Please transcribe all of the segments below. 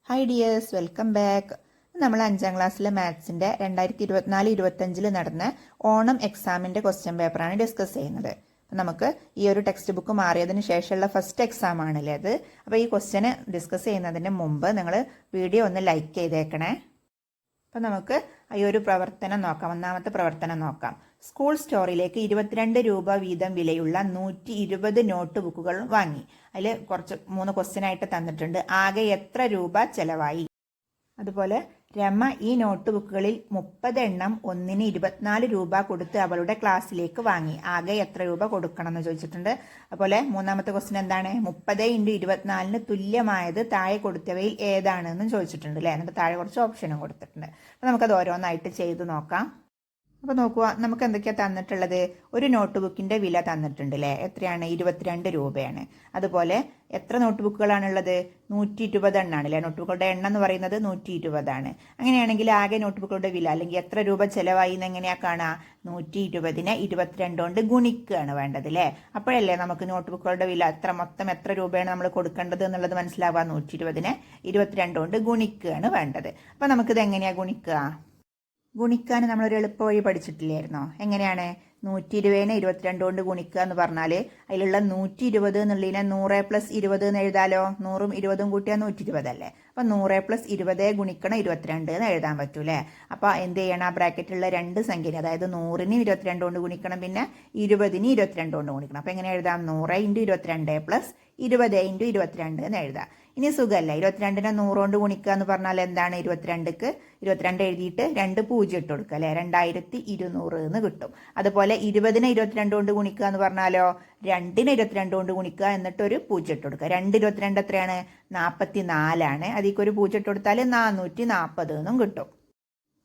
Hi dears, welcome back. നമ്മൾ 5ാം ക്ലാസ്സിലെ മാത്സിൻ്റെ 2024-25 നടന്ന ഓണം എക്സാമിൻ്റെ ക്വസ്റ്റ്യൻ പേപ്പറാണ് ഡിസ്കസ് ചെയ്യുന്നത്. അപ്പം നമുക്ക് ഈ ഒരു ടെക്സ്റ്റ് ബുക്ക് മാറിയതിന് ശേഷമുള്ള ഫസ്റ്റ് എക്സാം ആണല്ലേ അത്. അപ്പോൾ ഈ ക്വസ്റ്റ്യന് ഡിസ്കസ് ചെയ്യുന്നതിന് മുമ്പ് നിങ്ങൾ വീഡിയോ ഒന്ന് ലൈക്ക് ചെയ്തേക്കണേ. അപ്പം നമുക്ക് ഈ ഒരു പ്രവർത്തനം നോക്കാം. ഒന്നാമത്തെ പ്രവർത്തനം നോക്കാം. സ്കൂൾ സ്റ്റോറിലേക്ക് 22 രൂപ വീതം വിലയുള്ള 120 നോട്ട് ബുക്കുകൾ വാങ്ങി. അതിൽ കുറച്ച് 3 ക്വസ്റ്റ്യൻ ആയിട്ട് തന്നിട്ടുണ്ട്. ആകെ എത്ര രൂപ ചെലവായി? അതുപോലെ രമ ഈ നോട്ട് ബുക്കുകളിൽ 30 എണ്ണം ഒന്നിന് 24 രൂപ കൊടുത്ത് അവളുടെ ക്ലാസ്സിലേക്ക് വാങ്ങി. ആകെ എത്ര രൂപ കൊടുക്കണം എന്ന് ചോദിച്ചിട്ടുണ്ട്. അതുപോലെ മൂന്നാമത്തെ ക്വസ്റ്റ്യൻ എന്താണ്? 30 × 24 തുല്യമായത് താഴെ കൊടുത്തവയിൽ ഏതാണെന്ന് ചോദിച്ചിട്ടുണ്ട് അല്ലേ. എന്നിട്ട് താഴെ കുറച്ച് ഓപ്ഷനും കൊടുത്തിട്ടുണ്ട്. അപ്പോൾ നമുക്കത് ഓരോന്നായിട്ട് ചെയ്ത് നോക്കാം. അപ്പോൾ നോക്കുക, നമുക്ക് എന്തൊക്കെയാണ് തന്നിട്ടുള്ളത്? ഒരു നോട്ട് ബുക്കിൻ്റെ വില തന്നിട്ടുണ്ട് അല്ലേ. എത്രയാണ്? 22 രൂപയാണ്. അതുപോലെ എത്ര നോട്ട് ബുക്കുകളാണുള്ളത്? 120 എണ്ണമാണ് അല്ലേ. നോട്ട് ബുക്കുകളുടെ എണ്ണം എന്ന് പറയുന്നത് 120 ആണ്. അങ്ങനെയാണെങ്കിൽ ആകെ നോട്ട് ബുക്കുകളുടെ വില അല്ലെങ്കിൽ എത്ര രൂപ ചിലവായി എന്ന് എങ്ങനെയാണ് കാണുക? 120നെ 22 കൊണ്ട് ഗുണിക്കുകയാണ് വേണ്ടത് അല്ലേ. അപ്പോഴല്ലേ നമുക്ക് നോട്ട് ബുക്കുകളുടെ വില മൊത്തം എത്ര രൂപയാണ് നമ്മൾ കൊടുക്കേണ്ടത് എന്നുള്ളത് മനസ്സിലാവുക. 120നെ 22 കൊണ്ട് ഗുണിക്കുകയാണ് വേണ്ടത്. അപ്പോൾ നമുക്കിത് എങ്ങനെയാണ് ഗുണിക്കുക? ഗുണിക്കാൻ നമ്മളൊരു എളുപ്പ വഴി പഠിച്ചിട്ടില്ലായിരുന്നോ? എങ്ങനെയാണ്? 120നെ 22 കൊണ്ട് ഗുണിക്കുക എന്ന് പറഞ്ഞാൽ അതിലുള്ള 120 എന്നുള്ളതിനെ 100+20 എന്ന് എഴുതാലോ. 100ഉം 20ഉം കൂട്ടിയാൽ 120 അല്ലേ. അപ്പം 100+20 ഗുണിക്കണം 22 എന്ന് എഴുതാൻ പറ്റൂലേ. അപ്പോൾ എന്ത് ചെയ്യണം? ആ ബ്രാക്കറ്റിലുള്ള 2 സംഖ്യ, അതായത് 100ന് 22 കൊണ്ട് ഗുണിക്കണം, പിന്നെ 20ന് 22 കൊണ്ട് ഗുണിക്കണം. അപ്പോൾ എങ്ങനെ എഴുതാം? 100 × 22 + 20 × 22 എന്ന് എഴുതാം. ഇനി സുഖമല്ല, 22നെ 100 കൊണ്ട് ഗുണിക്കുക എന്ന് പറഞ്ഞാൽ എന്താണ്? 22ക്ക് 22 എഴുതിയിട്ട് 2 0 ഇട്ട് കൊടുക്കുക അല്ലേ. 2200 എന്ന് കിട്ടും. അതുപോലെ 20നെ 22 കൊണ്ട് ഗുണിക്കുക എന്ന് പറഞ്ഞാലോ 2നെ 22 കൊണ്ട് ഗുണിക്കുക, എന്നിട്ട് ഒരു 0 ഇട്ട് കൊടുക്കുക. 2 22 എത്രയാണ്? 44 ആണ്. അതിലേക്ക് ഒരു 0 ഇട്ട് കൊടുത്താൽ 440 എന്നും കിട്ടും.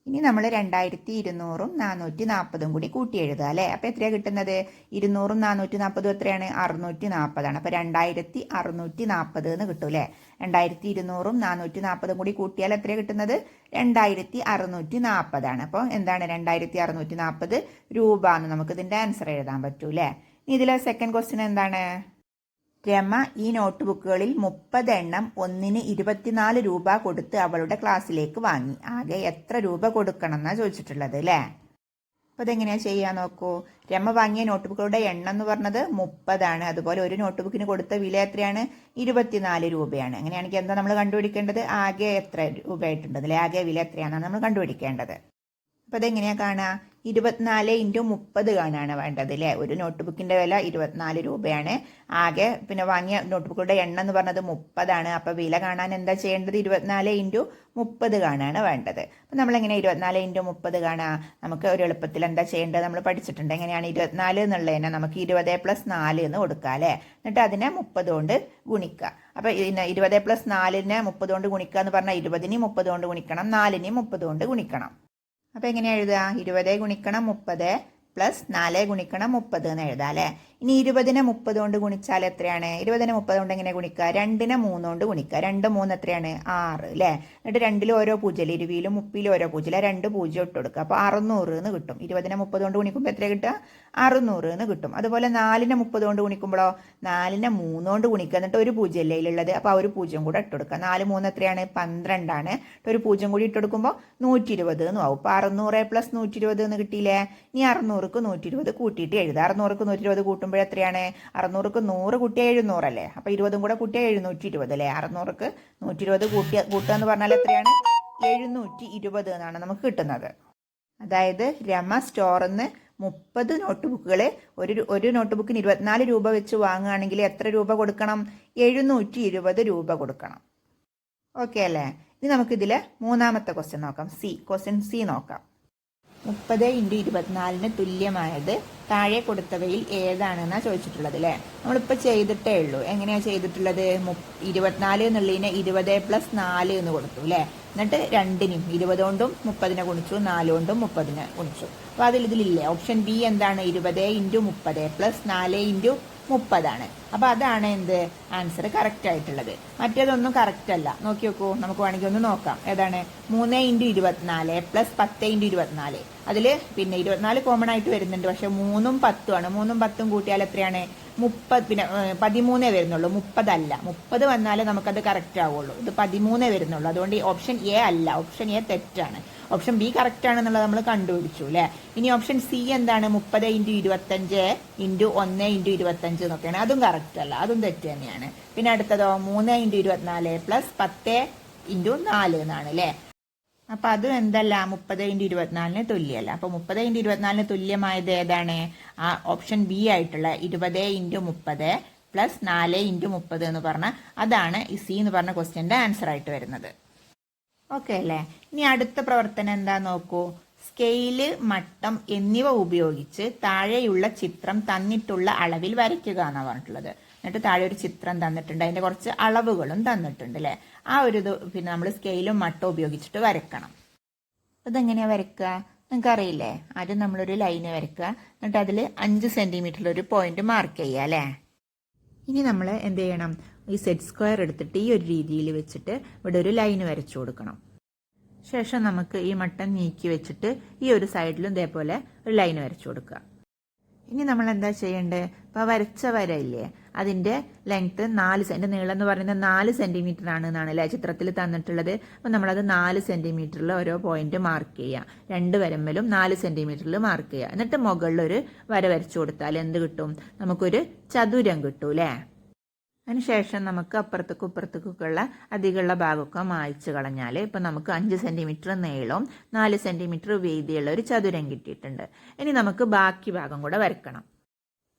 ഇനി നമ്മൾ 2200ഉം 440ഉം കൂടി കൂട്ടി എഴുതുക അല്ലേ. അപ്പോൾ എത്രയാണ് കിട്ടുന്നത്? 200ഉം 440ഉം എത്രയാണ്? 640 ആണ്. അപ്പോൾ 2640 എന്ന് കിട്ടും അല്ലേ. 2200ഉം 440ഉം കൂടി കൂട്ടിയാൽ എത്രയാണ് കിട്ടുന്നത്? 2640 ആണ്. അപ്പോൾ എന്താണ്? 2640 രൂപ എന്ന് നമുക്ക് ഇതിൻ്റെ ആൻസർ എഴുതാൻ പറ്റൂ അല്ലേ. ഇനി ഇതിലെ സെക്കൻഡ് ക്വസ്റ്റ്യൻ എന്താണ്? രമ ഈ നോട്ട് ബുക്കുകളിൽ 30 എണ്ണം ഒന്നിന് 24 രൂപ കൊടുത്ത് അവളുടെ ക്ലാസ്സിലേക്ക് വാങ്ങി. ആകെ എത്ര രൂപ കൊടുക്കണം എന്നാണ് ചോദിച്ചിട്ടുള്ളത് അല്ലേ. അപ്പോൾ ഇതെങ്ങനെയാണ് ചെയ്യാൻ നോക്കൂ. രമ വാങ്ങിയ നോട്ട് ബുക്കുകളുടെ എണ്ണം എന്ന് പറഞ്ഞത് 30 ആണ്. അതുപോലെ ഒരു നോട്ട് ബുക്കിന് കൊടുത്ത വില എത്രയാണ്? 24 രൂപയാണ്. അങ്ങനെയാണെങ്കിൽ എന്താ നമ്മൾ കണ്ടുപിടിക്കേണ്ടത്? ആകെ എത്ര രൂപയായിട്ടുണ്ട് അല്ലേ. ആകെ വില എത്രയാണെന്നാണ് നമ്മൾ കണ്ടുപിടിക്കേണ്ടത്. അപ്പോൾ അതെങ്ങനെയാണ് കാണുക? 24 × 30 കാണാണ് വേണ്ടത് അല്ലേ. ഒരു നോട്ട് ബുക്കിൻ്റെ വില 24 രൂപയാണ്. ആകെ പിന്നെ വാങ്ങിയ നോട്ട് ബുക്കുകളുടെ എണ്ണം എന്ന് പറഞ്ഞത് 30 ആണ്. അപ്പോൾ വില കാണാൻ എന്താ ചെയ്യേണ്ടത്? 24 × 30 കാണാണ് വേണ്ടത്. അപ്പം നമ്മളെങ്ങനെ 24 × 30 കാണുക? നമുക്ക് ഒരു എളുപ്പത്തിൽ എന്താ ചെയ്യേണ്ടത് നമ്മൾ പഠിച്ചിട്ടുണ്ട്. എങ്ങനെയാണ്? 24 എന്നുള്ളതിനെ നമുക്ക് 20+4 എന്ന് കൊടുക്കുക അല്ലേ. എന്നിട്ട് അതിനെ 30 കൊണ്ട് ഗുണിക്കുക. അപ്പോൾ 20+4നെ 30 കൊണ്ട് ഗുണിക്കുക എന്ന് പറഞ്ഞാൽ 20ന് 30 കൊണ്ട് ഗുണിക്കണം, 4ന് 30 കൊണ്ട് ഗുണിക്കണം. അപ്പോൾ എങ്ങനെയാണ് എഴുതുക? 20 × 30 + 4 × 30 എന്ന് എഴുതാം അല്ലേ. ഇനി 20നെ 30 കൊണ്ട് ഗുണിച്ചാൽ എത്രയാണ്? 20നെ 30 കൊണ്ട് എങ്ങനെ ഗുണിക്കുക? 2നെ 3 കൊണ്ട് ഗുണിക്കുക. 2 3 എത്രയാണ്? 6 അല്ലേ. എന്നിട്ട് 2ൽ ഓരോ 0, 20ലും 30ലും ഓരോ 0, 2 0 ഇട്ട് കൊടുക്കുക. അപ്പോൾ 600 എന്ന് കിട്ടും. 20നെ 30 കൊണ്ട് ഗുണിക്കുമ്പോൾ എത്ര കിട്ടുക? 600 എന്ന് കിട്ടും. അതുപോലെ 4നെ 30 കൊണ്ട് ഗുണിക്കുമ്പോഴോ 4നെ 3 കൊണ്ട് ഗുണിക്കുക. എന്നിട്ട് ഒരു 0 അല്ലേ ഇതിലുള്ളത്. അപ്പോൾ ആ ഒരു 0 കൂടെ ഇട്ട് കൊടുക്കുക. 4 3 എത്രയാണ്? 12 ആണ്. ഒരു 0 കൂടി ഇട്ട് കൊടുക്കുമ്പോൾ 120 എന്നും ആവും. അപ്പോൾ 600 + 120 എന്ന് കിട്ടിയില്ലേ. ഇനി 600ക്ക് 120 കൂട്ടിയിട്ട് എഴുതുക. 600ക്ക് 120 കൂട്ടുമ്പോൾ എത്രയാണ്? 600ക്ക് 100 കൂട്ടിയാൽ 700 അല്ലേ. അപ്പോൾ 20ഉം കൂടെ കൂട്ടിയാൽ 720 അല്ലേ. 600ക്ക് 120 കൂട്ടുക എന്ന് പറഞ്ഞാൽ എത്രയാണ്? 720 എന്നാണ് നമുക്ക് കിട്ടുന്നത്. അതായത് രമ സ്റ്റോറിൽ നിന്ന് 30 നോട്ട് ബുക്കുകൾ ഒരു നോട്ട് ബുക്കിന് 24 രൂപ വെച്ച് വാങ്ങുകയാണെങ്കിൽ എത്ര രൂപ കൊടുക്കണം? 720 രൂപ കൊടുക്കണം. ഓക്കെ അല്ലേ. ഇനി നമുക്കിതിൽ മൂന്നാമത്തെ ക്വസ്റ്റ്യൻ നോക്കാം. ക്വസ്റ്റ്യൻ സി നോക്കാം. 30 × 24 തുല്യമായത് താഴെ കൊടുത്തവയിൽ ഏതാണെന്നാണ് ചോദിച്ചിട്ടുള്ളത് അല്ലേ. നമ്മളിപ്പോൾ ചെയ്തിട്ടേ ഉള്ളൂ. എങ്ങനെയാണ് ചെയ്തിട്ടുള്ളത്? 24 എന്നുള്ളതിനെ 20+4 എന്ന് കൊടുത്തു അല്ലേ. എന്നിട്ട് 2നും 20 കൊണ്ടും 30നെ ഗുണിച്ചു, 4 കൊണ്ടും 30നെ ഗുണിച്ചു. അപ്പോൾ ഇതിലില്ലേ ഓപ്ഷൻ ബി എന്താണ്? 20 × 30 + 4 × 30 ആണ്. അപ്പോൾ അതാണ് എന്ത് ആൻസർ കറക്റ്റ് ആയിട്ടുള്ളത്. മറ്റേതൊന്നും കറക്റ്റ് അല്ല. നോക്കി നോക്കൂ, നമുക്ക് വേണമെങ്കിൽ ഒന്ന് നോക്കാം. ഏതാണ്? 3 × 24 + 10 × 24. അതിൽ പിന്നെ 24 കോമൺ ആയിട്ട് വരുന്നുണ്ട്. പക്ഷെ 3ഉം 10ഉം ആണ്. 3ഉം 10ഉം കൂട്ടിയാൽ എത്രയാണ്? പിന്നെ 13 വരുന്നുള്ളൂ, 30 അല്ല. 30 വന്നാലേ നമുക്കത് കറക്റ്റ് ആവുള്ളൂ. ഇത് 13 വരുന്നുള്ളൂ. അതുകൊണ്ട് ഈ ഓപ്ഷൻ എ അല്ല, ഓപ്ഷൻ എ തെറ്റാണ്. ഓപ്ഷൻ ബി കറക്റ്റ് ആണെന്നുള്ളത് നമ്മൾ കണ്ടുപിടിച്ചു അല്ലേ. ഇനി ഓപ്ഷൻ സി എന്താണ്? 30 × 25 × 1 × 25 എന്നൊക്കെയാണ്. അതും കറക്റ്റ് അല്ല, അതും തെറ്റ് തന്നെയാണ്. പിന്നെ അടുത്തതോ 3 × 24 + 10 × 4 എന്നാണ് അല്ലേ. അപ്പൊ അത് എന്തല്ല? 30 × 24 തുല്യമല്ല. അപ്പൊ 30 × 24 തുല്യമായത് ഏതാണ്? ആ ഓപ്ഷൻ ബി ആയിട്ടുള്ള 20 × 30 + 4 × 30 എന്ന് പറഞ്ഞ അതാണ് ഈ സി എന്ന് പറഞ്ഞ ക്വസ്റ്റ്യന്റെ ആൻസർ ആയിട്ട് വരുന്നത്. ഓക്കെ അല്ലേ. ഇനി അടുത്ത പ്രവർത്തനം എന്താ നോക്കൂ. സ്കെയില്, മട്ടം എന്നിവ ഉപയോഗിച്ച് താഴെയുള്ള ചിത്രം തന്നിട്ടുള്ള അളവിൽ വരയ്ക്കുക എന്നാണ് പറഞ്ഞിട്ടുള്ളത്. എന്നിട്ട് താഴെ ഒരു ചിത്രം തന്നിട്ടുണ്ട്, അതിന്റെ കുറച്ച് അളവുകളും തന്നിട്ടുണ്ട് അല്ലേ. ആ ഒരു ഇത് പിന്നെ നമ്മൾ സ്കെയിലും മട്ടും ഉപയോഗിച്ചിട്ട് വരക്കണം. ഇതെങ്ങനെയാ വരയ്ക്കുക? നിങ്ങൾക്ക് അറിയില്ലേ? ആദ്യം നമ്മളൊരു ലൈന് വരയ്ക്കുക, എന്നിട്ട് അതിൽ 5 സെന്റിമീറ്ററിൽ ഒരു പോയിന്റ് മാർക്ക് ചെയ്യുക അല്ലേ. ഇനി നമ്മൾ എന്ത് ചെയ്യണം? ഈ സെറ്റ് സ്ക്വയർ എടുത്തിട്ട് ഈ ഒരു രീതിയിൽ വെച്ചിട്ട് ഇവിടെ ഒരു ലൈന് വരച്ചു കൊടുക്കണം. ശേഷം നമുക്ക് ഈ മട്ടം നീക്കി വെച്ചിട്ട് ഈ ഒരു സൈഡിലും ഇതേപോലെ ഒരു ലൈൻ വരച്ചു കൊടുക്കുക. ഇനി നമ്മൾ എന്താ ചെയ്യേണ്ടത്? ഇപ്പോൾ വരച്ച വരയില്ലേ, അതിന്റെ ലെങ്ത് 4 നീളം എന്ന് പറയുന്നത് 4 സെന്റിമീറ്റർ ആണ് എന്നാണ് അല്ലേ ചിത്രത്തിൽ തന്നിട്ടുള്ളത്. അപ്പം നമ്മളത് 4 സെന്റിമീറ്ററിൽ ഓരോ പോയിന്റ് മാർക്ക് ചെയ്യുക. 2 വരമ്പലും 4 സെന്റിമീറ്ററിൽ മാർക്ക് ചെയ്യുക. എന്നിട്ട് മുകളിൽ ഒരു വര വരച്ചു കൊടുത്താൽ എന്ത് കിട്ടും? നമുക്കൊരു ചതുരം കിട്ടും അല്ലേ. അതിനുശേഷം നമുക്ക് അപ്പുറത്തേക്കും ഇപ്പുറത്തേക്കൊക്കെ ഉള്ള അധികമുള്ള ഭാഗമൊക്കെ മായ്ച്ചു കളഞ്ഞാൽ ഇപ്പം നമുക്ക് 5 സെന്റിമീറ്റർ നീളവും 4 സെന്റിമീറ്റർ വീതിയുള്ള ഒരു ചതുരം കിട്ടിയിട്ടുണ്ട്. ഇനി നമുക്ക് ബാക്കി ഭാഗം കൂടെ വരക്കണം.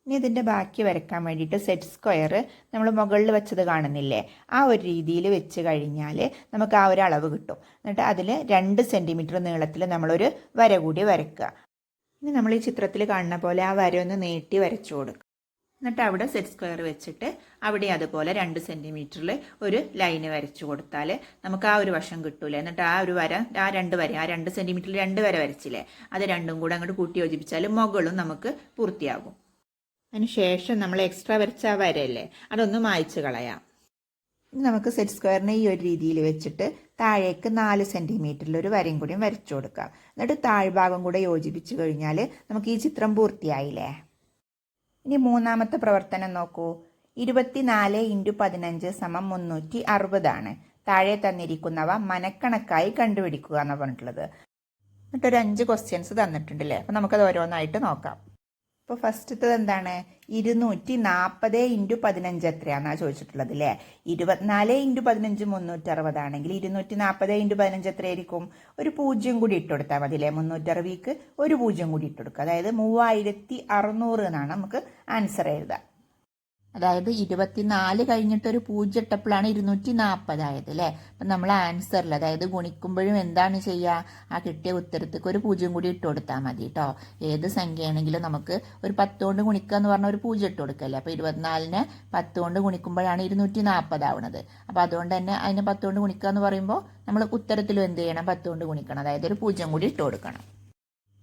ഇനി ഇതിൻ്റെ ബാക്കി വരയ്ക്കാൻ വേണ്ടിയിട്ട് സെറ്റ് സ്ക്വയർ നമ്മൾ മുകളിൽ വെച്ചത് കാണുന്നില്ലേ, ആ ഒരു രീതിയിൽ വെച്ച് കഴിഞ്ഞാൽ നമുക്ക് ആ ഒരു അളവ് കിട്ടും. എന്നിട്ട് അതിൽ 2 സെന്റിമീറ്റർ നീളത്തിൽ നമ്മളൊരു വര കൂടി വരയ്ക്കുക. ഇനി നമ്മൾ ഈ ചിത്രത്തിൽ കാണുന്ന പോലെ ആ വര ഒന്ന് നീട്ടി വരച്ചു കൊടുക്കുക. എന്നിട്ട് അവിടെ സെറ്റ് സ്ക്വയർ വെച്ചിട്ട് അവിടെ അതുപോലെ 2 സെന്റിമീറ്ററിൽ ഒരു ലൈന് വരച്ചു കൊടുത്താൽ നമുക്ക് ആ ഒരു വശം കിട്ടൂലേ. എന്നിട്ട് ആ ഒരു വര, ആ 2 സെന്റിമീറ്ററിൽ 2 വര വരച്ചില്ലേ, അത് രണ്ടും കൂടെ അങ്ങോട്ട് കൂട്ടി യോജിപ്പിച്ചാൽ മുകളും നമുക്ക് പൂർത്തിയാകും. അതിനുശേഷം നമ്മൾ എക്സ്ട്രാ വരച്ച ആ വരയല്ലേ, അതൊന്ന് മായ്ച്ചു കളയാം. ഇനി നമുക്ക് സെറ്റ് സ്ക്വയറിനെ ഈ ഒരു രീതിയിൽ വെച്ചിട്ട് താഴേക്ക് 4 സെന്റിമീറ്ററിൽ ഒരു വരയും കൂടിയും വരച്ചു കൊടുക്കാം. എന്നിട്ട് താഴ്ഭാഗം കൂടെ യോജിപ്പിച്ചു കഴിഞ്ഞാൽ നമുക്ക് ഈ ചിത്രം പൂർത്തിയായില്ലേ. ഇനി മൂന്നാമത്തെ പ്രവർത്തനം നോക്കൂ. 24 × 15 = 360 ആണ്. താഴെ തന്നിരിക്കുന്നവ മനക്കണക്കായി കണ്ടുപിടിക്കുക എന്നാണ് പറഞ്ഞിട്ടുള്ളത്. എന്നിട്ടൊരു 5 ക്വസ്റ്റ്യൻസ് തന്നിട്ടുണ്ടല്ലേ. അപ്പം നമുക്കത് ഓരോന്നായിട്ട് നോക്കാം. ഇപ്പോൾ ഫസ്റ്റത്തത് എന്താണ്? 240 × 15 എത്രയാണെന്നാണ് ചോദിച്ചിട്ടുള്ളത് അല്ലേ. 24 × 15 360 ആണെങ്കിൽ 240 × 15 എത്രയായിരിക്കും? ഒരു 0 കൂടി ഇട്ട് കൊടുത്താൽ മതി അല്ലേ. 360ക്ക് ഒരു 0 കൂടി ഇട്ട് കൊടുക്കുക. അതായത് 3600 എന്നാണ് നമുക്ക് ആൻസർ എഴുതുക. അതായത് 24 കഴിഞ്ഞിട്ട് ഒരു 0 ഇട്ടപ്പോഴാണ് 240 ആയത് അല്ലേ. അപ്പം നമ്മൾ ആൻസറിൽ അതായത് ഗുണിക്കുമ്പോഴും എന്താണ് ചെയ്യുക? ആ കിട്ടിയ ഉത്തരത്തേക്ക് ഒരു 0 കൂടി ഇട്ട് കൊടുത്താൽ മതി കേട്ടോ. ഏത് സംഖ്യയാണെങ്കിലും നമുക്ക് ഒരു 10 കൊണ്ട് ഗുണിക്കുക എന്ന് പറഞ്ഞാൽ ഒരു 0 ഇട്ട് കൊടുക്കല്ലേ. അപ്പോൾ 24നെ 10 കൊണ്ട് ഗുണിക്കുമ്പോഴാണ് 240 ആവുന്നത്. അപ്പോൾ അതുകൊണ്ട് തന്നെ അതിനെ 10 കൊണ്ട് ഗുണിക്കുക എന്ന് പറയുമ്പോൾ നമ്മൾ ഉത്തരത്തിലും എന്ത് ചെയ്യണം? 10 കൊണ്ട് ഗുണിക്കണം. അതായത് ഒരു 0 കൂടി ഇട്ട് കൊടുക്കണം.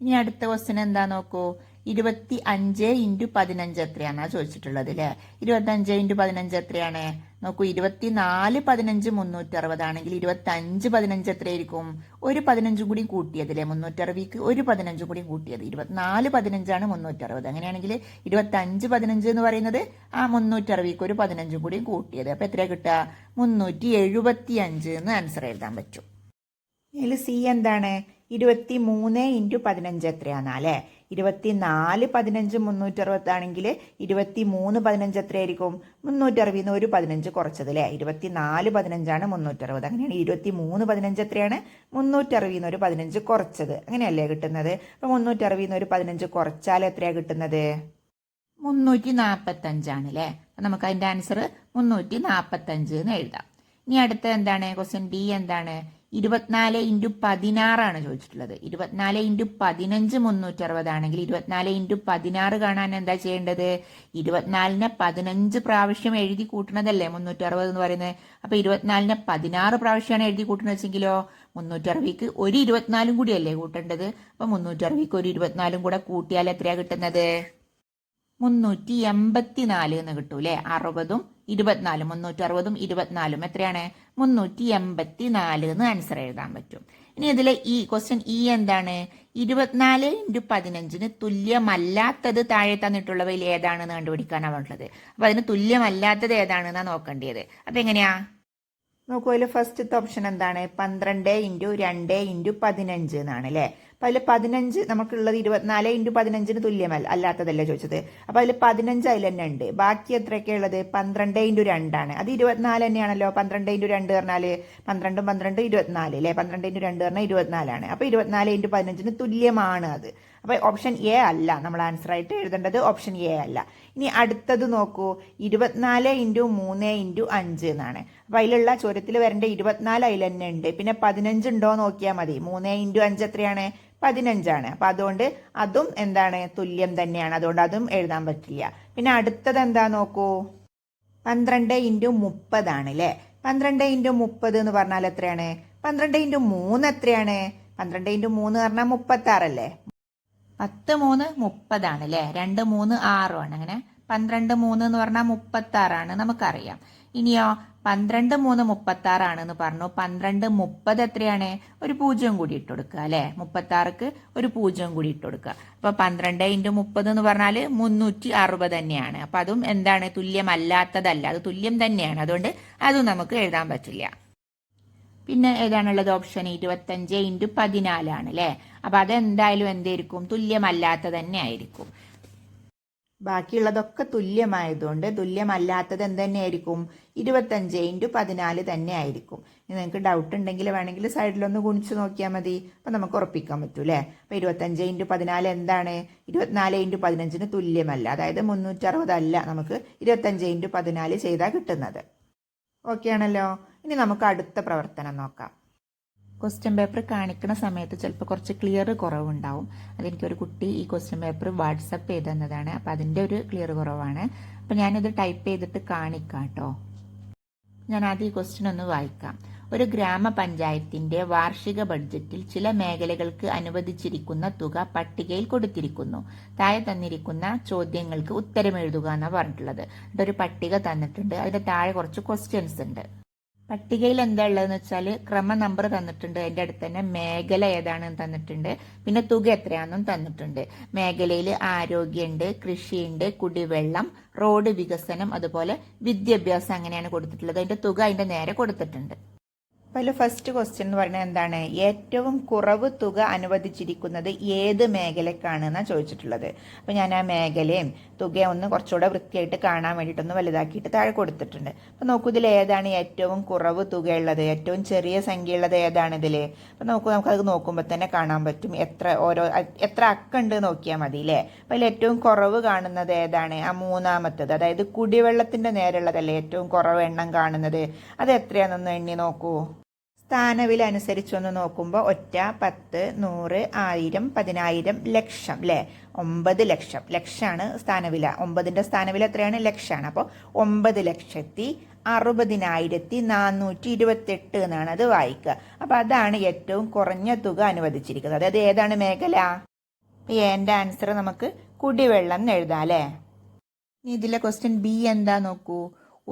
ഇനി അടുത്ത ക്വസ്റ്റ്യൻ എന്താ നോക്കൂ. 25 × 15 എത്രയാണെന്നാ ചോദിച്ചിട്ടുള്ളത് അല്ലേ. 25 × 15 എത്രയാണ്? നോക്കൂ, 24 15 360 ആണെങ്കിൽ 25 15 എത്രയായിരിക്കും? ഒരു 15 കൂടി കൂട്ടിയതില്ലേ. 360ക്ക് ഒരു 15 കൂടി കൂട്ടിയത്. 24 15 360. അങ്ങനെയാണെങ്കിൽ 25 15 എന്ന് പറയുന്നത് ആ 360ക്ക് ഒരു 15 കൂടി കൂട്ടിയത്. അപ്പൊ എത്രയാ കിട്ടുക? 375 എന്ന് ആൻസർ എഴുതാൻ പറ്റും. ഇതിൽ സി എന്താണ്? 23 × 15 എത്രയാണെന്നാ അല്ലേ. 24 15 360 ആണെങ്കിൽ 23 15 എത്രയായിരിക്കും? 360 ഒരു 15 കുറച്ചത് അല്ലേ. 24 15 360. അങ്ങനെയാണ് 23 15 എത്രയാണ്? 360 ഒരു 15 കുറച്ചത്. അങ്ങനെയല്ലേ കിട്ടുന്നത്. അപ്പൊ 360 ഒരു 15 കുറച്ചാൽ എത്രയാ കിട്ടുന്നത്? 345 ആണ് അല്ലേ. നമുക്ക് അതിന്റെ ആൻസർ 345 എന്ന് എഴുതാം. ഇനി അടുത്ത എന്താണ്? ക്വസ്റ്റ്യൻ ഡി എന്താണ്? 24 × 16 ആണ് ചോദിച്ചിട്ടുള്ളത്. 24 × 15 360 ആണെങ്കിൽ 24 × 16 കാണാൻ എന്താ ചെയ്യേണ്ടത്? 24നെ 15 പ്രാവശ്യം എഴുതി കൂട്ടണതല്ലേ 360 എന്ന് പറയുന്നത്. അപ്പൊ 24നെ 16 പ്രാവശ്യമാണ് എഴുതി കൂട്ടണത് വെച്ചെങ്കിലോ 360ക്ക് ഒരു 24 കൂടിയല്ലേ കൂട്ടേണ്ടത്. അപ്പൊ 360ക്ക് ഒരു 24 കൂടെ കൂട്ടിയാൽ എത്രയാ കിട്ടുന്നത്? 384 എന്ന് കിട്ടൂലേ. 60ഉം 24, 360ഉം 24 എത്രയാണ് 384 എന്ന് ആൻസർ എഴുതാൻ പറ്റും. ഇനി ഇതിലെ ഈ ക്വസ്റ്റ്യൻ എന്താണ്? 24 × 15 തുല്യമല്ലാത്തത് താഴെ തന്നിട്ടുള്ളവയിൽ ഏതാണെന്ന് കണ്ടുപിടിക്കാനാണ് പറഞ്ഞിട്ടുള്ളത്. അപ്പൊ അതിന് തുല്യമല്ലാത്തത് ഏതാണെന്നാണ് നോക്കേണ്ടത്. അതെങ്ങനെയാ നോക്കൂ, അതിൽ ഫസ്റ്റത്തെ ഓപ്ഷൻ എന്താണ്? 12 × 2 × 15 എന്നാണ് അല്ലേ. അപ്പൊ അതിൽ 15 നമുക്കുള്ളത് 24 × 15 തുല്യമല്ല അല്ലാത്തതല്ലേ ചോദിച്ചത്. അപ്പൊ അതിൽ 15 അതിൽ തന്നെ ഉണ്ട്. ബാക്കി എത്രയൊക്കെ ഉള്ളത്? 12 × 2 ആണ്. അത് 24 തന്നെയാണല്ലോ. 12 × 2 പറഞ്ഞാൽ 12 12 24 അല്ലേ. 12 × 2 പറഞ്ഞാൽ 24 ആണ്. അപ്പൊ 24 × 15 തുല്യമാണ് അത്. അപ്പൊ ഓപ്ഷൻ എ അല്ല നമ്മൾ ആൻസർ ആയിട്ട് എഴുതേണ്ടത്. ഓപ്ഷൻ എ അല്ല. ഇനി അടുത്തത് നോക്കൂ, 24 × 3 × 5 എന്നാണ്. അപ്പൊ അതിലുള്ള ചോദ്യത്തിൽ വരേണ്ട 24 അതിൽ തന്നെ ഉണ്ട്. പിന്നെ 15 ഉണ്ടോ നോക്കിയാൽ മതി. 3 × 5 എത്രയാണ്? 15 ആണ്. അപ്പൊ അതുകൊണ്ട് അതും എന്താണ്? തുല്യം തന്നെയാണ്. അതുകൊണ്ട് അതും എഴുതാൻ പറ്റില്ല. പിന്നെ അടുത്തത് എന്താ നോക്കൂ, 12 × 30 ആണ് അല്ലേ. 12 × 30 എന്ന് പറഞ്ഞാൽ എത്രയാണ്? 12 × 3 എത്രയാണ്? 12 × 3 പറഞ്ഞാൽ 36 അല്ലേ. 10 3 30 ആണ് അല്ലേ. 2 3 6 ആണ്. അങ്ങനെ 12 3 എന്ന് പറഞ്ഞാൽ 36 ആണ് നമുക്കറിയാം. ഇനിയോ 12 3 36 ആണെന്ന് പറഞ്ഞു. 12 30 എത്രയാണ്? ഒരു 0 കൂടി ഇട്ട് കൊടുക്കുക അല്ലെ. 36ക്ക് ഒരു 0 കൂടി ഇട്ട് കൊടുക്കുക. അപ്പൊ 12 × 30 എന്ന് പറഞ്ഞാൽ 360 തന്നെയാണ്. അപ്പൊ അതും എന്താണ്? തുല്യമല്ലാത്തതല്ല, അത് തുല്യം തന്നെയാണ്. അതുകൊണ്ട് അതും നമുക്ക് എഴുതാൻ പറ്റില്ല. പിന്നെ ഏതാണുള്ളത്? ഓപ്ഷൻ 25 × 14 ആണ് അല്ലെ. അപ്പൊ അതെന്തായാലും എന്തായിരിക്കും? തുല്യമല്ലാത്തത് തന്നെ ആയിരിക്കും. ബാക്കിയുള്ളതൊക്കെ തുല്യമായതുകൊണ്ട് തുല്യമല്ലാത്തത് എന്ത് തന്നെയായിരിക്കും? 25 × 14 തന്നെ ആയിരിക്കും. ഇനി നിങ്ങൾക്ക് ഡൗട്ട് ഉണ്ടെങ്കിൽ വേണമെങ്കിൽ സൈഡിലൊന്ന് ഗുണിച്ച് നോക്കിയാൽ മതി. അപ്പൊ നമുക്ക് ഉറപ്പിക്കാൻ പറ്റൂ അല്ലേ. അപ്പൊ 25 × 14 എന്താണ്? 24 × 15 തുല്യമല്ല. അതായത് 360 അല്ല നമുക്ക് 25 × 14 ചെയ്താൽ കിട്ടുന്നത്. ഓക്കെ ആണല്ലോ. ഇനി നമുക്ക് അടുത്ത പ്രവർത്തനം നോക്കാം. ക്വസ്റ്റ്യൻ പേപ്പർ കാണിക്കുന്ന സമയത്ത് ചിലപ്പോൾ കുറച്ച് ക്ലിയർ കുറവുണ്ടാവും. അതെനിക്കൊരു കുട്ടി ഈ ക്വസ്റ്റ്യൻ പേപ്പർ വാട്സപ്പ് ചെയ്ത് തന്നതാണ്. അപ്പം അതിൻ്റെ ഒരു ക്ലിയർ കുറവാണ്. അപ്പം ഞാനിത് ടൈപ്പ് ചെയ്തിട്ട് കാണിക്കാം കേട്ടോ. ഞാൻ ആദ്യം ഈ ക്വസ്റ്റ്യൻ ഒന്ന് വായിക്കാം. ഒരു ഗ്രാമപഞ്ചായത്തിന്റെ വാർഷിക ബഡ്ജറ്റിൽ ചില മേഖലകൾക്ക് അനുവദിച്ചിരിക്കുന്ന തുക പട്ടികയിൽ കൊടുത്തിരിക്കുന്നു. താഴെ തന്നിരിക്കുന്ന ചോദ്യങ്ങൾക്ക് ഉത്തരം എഴുതുക എന്നാണ് പറഞ്ഞിട്ടുള്ളത്. ഒരു പട്ടിക തന്നിട്ടുണ്ട്. അതിന്റെ താഴെ കുറച്ച് ക്വസ്റ്റ്യൻസ് ഉണ്ട്. പട്ടികയിൽ എന്താ ഉള്ളതെന്ന് വെച്ചാൽ ക്രമ നമ്പർ തന്നിട്ടുണ്ട്. അതിന്റെ അടുത്ത് തന്നെ മേഖല ഏതാണെന്ന് തന്നിട്ടുണ്ട്. പിന്നെ തുക എത്രയാണെന്നും തന്നിട്ടുണ്ട്. മേഖലയിൽ ആരോഗ്യമുണ്ട്, കൃഷിയുണ്ട്, കുടിവെള്ളം, റോഡ് വികസനം, അതുപോലെ വിദ്യാഭ്യാസം അങ്ങനെയാണ് കൊടുത്തിട്ടുള്ളത്. അതിന്റെ തുക അതിന്റെ നേരെ കൊടുത്തിട്ടുണ്ട്. അപ്പോൾ അതിൽ ഫസ്റ്റ് ക്വസ്റ്റ്യൻ എന്ന് പറയുന്നത് എന്താണ്? ഏറ്റവും കുറവ് തുക അനുവദിച്ചിരിക്കുന്നത് ഏത് മേഖലക്കാണ് എന്നാണ് ചോദിച്ചിട്ടുള്ളത്. അപ്പോൾ ഞാൻ ആ മേഖലയും തുകയും ഒന്ന് കുറച്ചുകൂടെ വൃത്തിയായിട്ട് കാണാൻ വേണ്ടിയിട്ടൊന്ന് വലുതാക്കിയിട്ട് താഴെ കൊടുത്തിട്ടുണ്ട്. അപ്പോൾ നോക്കൂ, ഇതിൽ ഏതാണ് ഏറ്റവും കുറവ് തുകയുള്ളത്? ഏറ്റവും ചെറിയ സംഖ്യ ഉള്ളത് ഏതാണ് ഇതിൽ? അപ്പോൾ നമുക്കത് നോക്കുമ്പോൾ തന്നെ കാണാൻ പറ്റും. എത്ര അക്കുണ്ട് നോക്കിയാൽ മതി അല്ലേ. അപ്പോൾ അതിൽ ഏറ്റവും കുറവ് കാണുന്നത് ഏതാണ്? ആ മൂന്നാമത്തത്, അതായത് കുടിവെള്ളത്തിൻ്റെ നേരെയുള്ളതല്ലേ ഏറ്റവും കുറവ് എണ്ണം കാണുന്നത്. അത് എത്രയാണെന്നൊന്ന് എണ്ണി നോക്കൂ. സ്ഥാനവില അനുസരിച്ചൊന്ന് നോക്കുമ്പോൾ 1, 10, 100, 1000, 10000, ലക്ഷം അല്ലേ. 9 ലക്ഷം. ലക്ഷമാണ് സ്ഥാനവില. 9ന്റെ സ്ഥാനവില എത്രയാണ്? ലക്ഷമാണ്. അപ്പോൾ 9,60,60,428 എന്നാണ് അത് വായിക്കുക. അപ്പോൾ അതാണ് ഏറ്റവും കുറഞ്ഞ തുക അനുവദിച്ചിരിക്കുന്നത്. അതായത് ഏതാണ് മേഖല? എൻ്റെ ആൻസർ നമുക്ക് കുടിവെള്ളം എന്ന് എഴുതാം അല്ലേ. ഇനി ഇതിലെ ക്വസ്റ്റ്യൻ ബി എന്താ നോക്കൂ.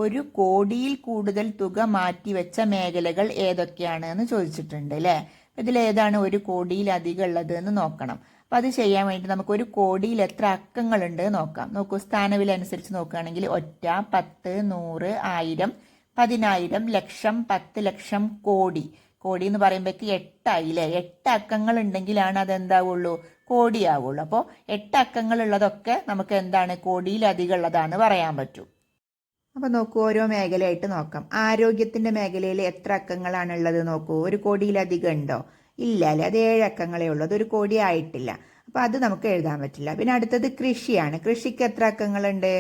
1 കോടിയിൽ കൂടുതൽ തുക മാറ്റിവെച്ച മേഖലകൾ ഏതൊക്കെയാണ് എന്ന് ചോദിച്ചിട്ടുണ്ട് അല്ലേ. ഇതിൽ ഏതാണ് 1 കോടിയിലധികം ഉള്ളത് എന്ന് നോക്കണം. അപ്പം അത് ചെയ്യാൻ വേണ്ടി നമുക്ക് 1 കോടിയിൽ എത്ര അക്കങ്ങളുണ്ട് നോക്കാം. നോക്കൂ, സ്ഥാനവില അനുസരിച്ച് നോക്കുകയാണെങ്കിൽ 1, 10, 100, 1000, 10000, ലക്ഷം, 10 ലക്ഷം, കോടി. കോടി എന്ന് പറയുമ്പോഴേക്ക് 8 ആയില്ലേ. 8 അക്കങ്ങൾ ഉണ്ടെങ്കിലാണ് അതെന്താവുള്ളൂ? കോടിയാവുള്ളൂ. അപ്പോൾ 8 അക്കങ്ങൾ ഉള്ളതൊക്കെ നമുക്ക് എന്താണ്? കോടിയിലധികം ഉള്ളതാണ് പറയാൻ പറ്റും. അപ്പോൾ നോക്കൂ, ഓരോ മേഖലയായിട്ട് നോക്കാം. ആരോഗ്യത്തിന്റെ മേഖലയിൽ എത്ര അക്കങ്ങളാണ് ഉള്ളത് നോക്കൂ. 1 കോടിയിലധികം ഉണ്ടോ? ഇല്ല അല്ലേ. അത് 7 അക്കങ്ങളേ ഉള്ളൂ. അത് 1 കോടി ആയിട്ടില്ല. അപ്പോൾ അത് നമുക്ക് എഴുതാൻ പറ്റില്ല. പിന്നെ അടുത്തത് കൃഷിയാണ്. കൃഷിക്ക് എത്ര അക്കങ്ങളുണ്ട്?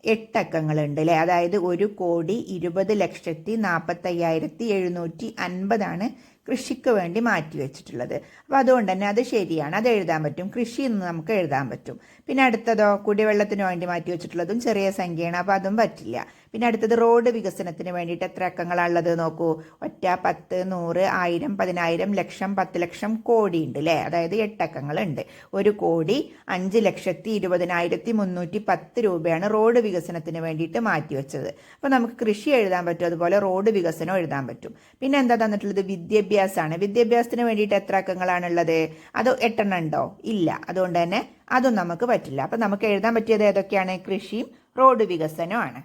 8 അക്കങ്ങളുണ്ട് അല്ലേ. അതായത് 1,20,40,45,750 കൃഷിക്ക് വേണ്ടി മാറ്റി വെച്ചിട്ടുള്ളത്. അപ്പോൾ അതുകൊണ്ട് തന്നെ അത് ശരിയാണ്, അത് എഴുതാൻ പറ്റും. കൃഷി എന്ന് നമുക്ക് എഴുതാൻ പറ്റും. പിന്നെ അടുത്തതോ, കുടിവെള്ളത്തിന് വേണ്ടി മാറ്റി വെച്ചിട്ടുള്ളതും ചെറിയ സംഖ്യയാണ്. അപ്പോൾ അതും പറ്റില്ല. പിന്നെ അടുത്തത് റോഡ് വികസനത്തിന് വേണ്ടിയിട്ട് എത്ര അക്കങ്ങളാണുള്ളത് നോക്കൂ. ഒറ്റ, 10, 100, 1000, 10000, ലക്ഷം, 10 ലക്ഷം, കോടി ഉണ്ട് അല്ലേ. അതായത് 8 അക്കങ്ങളുണ്ട്. 1,20,20,310 രൂപയാണ് റോഡ് വികസനത്തിന് വേണ്ടിയിട്ട് മാറ്റിവെച്ചത്. അപ്പോൾ നമുക്ക് കൃഷി എഴുതാൻ പറ്റും, അതുപോലെ റോഡ് വികസനം എഴുതാൻ പറ്റും. പിന്നെ എന്താ തന്നിട്ടുള്ളത്? വിദ്യാഭ്യാസമാണ്. വിദ്യാഭ്യാസത്തിന് വേണ്ടിയിട്ട് എത്ര അക്കങ്ങളാണുള്ളത്? അത് 8 എണ്ണം ഉണ്ടോ? ഇല്ല. അതുകൊണ്ട് തന്നെ അതും നമുക്ക് പറ്റില്ല. അപ്പം നമുക്ക് എഴുതാൻ പറ്റിയത് ഏതൊക്കെയാണ്? കൃഷിയും റോഡ് വികസനമാണ്.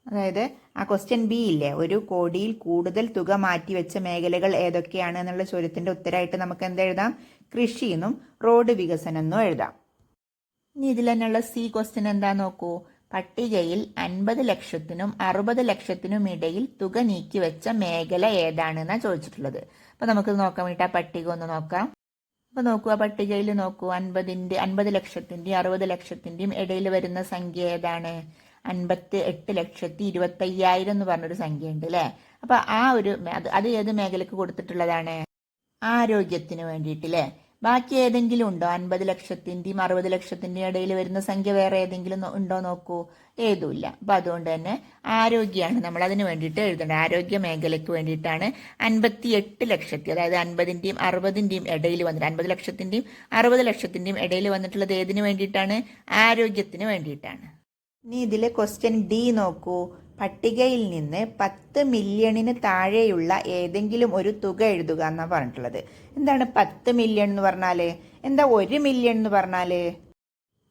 അതായത് ആ ക്വസ്റ്റ്യൻ ബി ഇല്ലേ, 1 കോടിയിൽ കൂടുതൽ തുക മാറ്റിവെച്ച മേഖലകൾ ഏതൊക്കെയാണ് എന്നുള്ള ചോദ്യത്തിന്റെ ഉത്തരമായിട്ട് നമുക്ക് എന്തെഴുതാം? കൃഷിയെന്നും റോഡ് വികസനം എന്നും എഴുതാം. ഇനി ഇതിൽ തന്നെയുള്ള സി ക്വസ്റ്റ്യൻ എന്താ നോക്കൂ. പട്ടികയിൽ 50 ലക്ഷത്തിനും 60 ലക്ഷത്തിനും ഇടയിൽ തുക നീക്കിവെച്ച മേഖല ഏതാണെന്നാണ് ചോദിച്ചിട്ടുള്ളത്. അപ്പൊ നമുക്ക് നോക്കാൻ വേണ്ടിയിട്ട് ആ പട്ടിക ഒന്ന് നോക്കാം. അപ്പൊ നോക്കൂ, ആ പട്ടികയിൽ നോക്കൂ, 50 ലക്ഷത്തിന്റെയും 60 ലക്ഷത്തിന്റെയും ഇടയിൽ വരുന്ന സംഖ്യ ഏതാണ്? 58,25,000 എന്ന് പറഞ്ഞൊരു സംഖ്യ ഉണ്ട് അല്ലെ. അപ്പൊ ആ ഒരു അത് ഏത് മേഖലക്ക് കൊടുത്തിട്ടുള്ളതാണ്? ആരോഗ്യത്തിന് വേണ്ടിയിട്ട് അല്ലെ. ബാക്കി ഏതെങ്കിലും ഉണ്ടോ? 50 ലക്ഷത്തിന്റെയും 60 ലക്ഷത്തിന്റെയും ഇടയിൽ വരുന്ന സംഖ്യ വേറെ ഏതെങ്കിലും ഉണ്ടോ നോക്കൂ. ഏതുമില്ല. അപ്പൊ അതുകൊണ്ട് തന്നെ ആരോഗ്യമാണ് നമ്മൾ അതിന് വേണ്ടിയിട്ട് എഴുതേണ്ടത്. ആരോഗ്യ മേഖലയ്ക്ക് വേണ്ടിയിട്ടാണ് 58 ലക്ഷത്തി, അതായത് 50ന്റെയും 60ന്റെയും ഇടയിൽ വന്നിട്ട് 50 ലക്ഷത്തിന്റെയും 60 ലക്ഷത്തിന്റെയും ഇടയിൽ വന്നിട്ടുള്ളത് ഏതിനു വേണ്ടിയിട്ടാണ്? ആരോഗ്യത്തിന് വേണ്ടിയിട്ടാണ്. ഇനി ഇതിലെ ക്വസ്റ്റ്യൻ ഡി നോക്കൂ. പട്ടികയിൽ നിന്ന് 10 മില്യണിന് താഴെയുള്ള ഏതെങ്കിലും ഒരു തുക എഴുതുക എന്നാണ് പറഞ്ഞിട്ടുള്ളത്. എന്താണ് 10 മില്യൺ എന്ന് പറഞ്ഞാല്? എന്താ 1 മില്യൺ എന്ന് പറഞ്ഞാല്?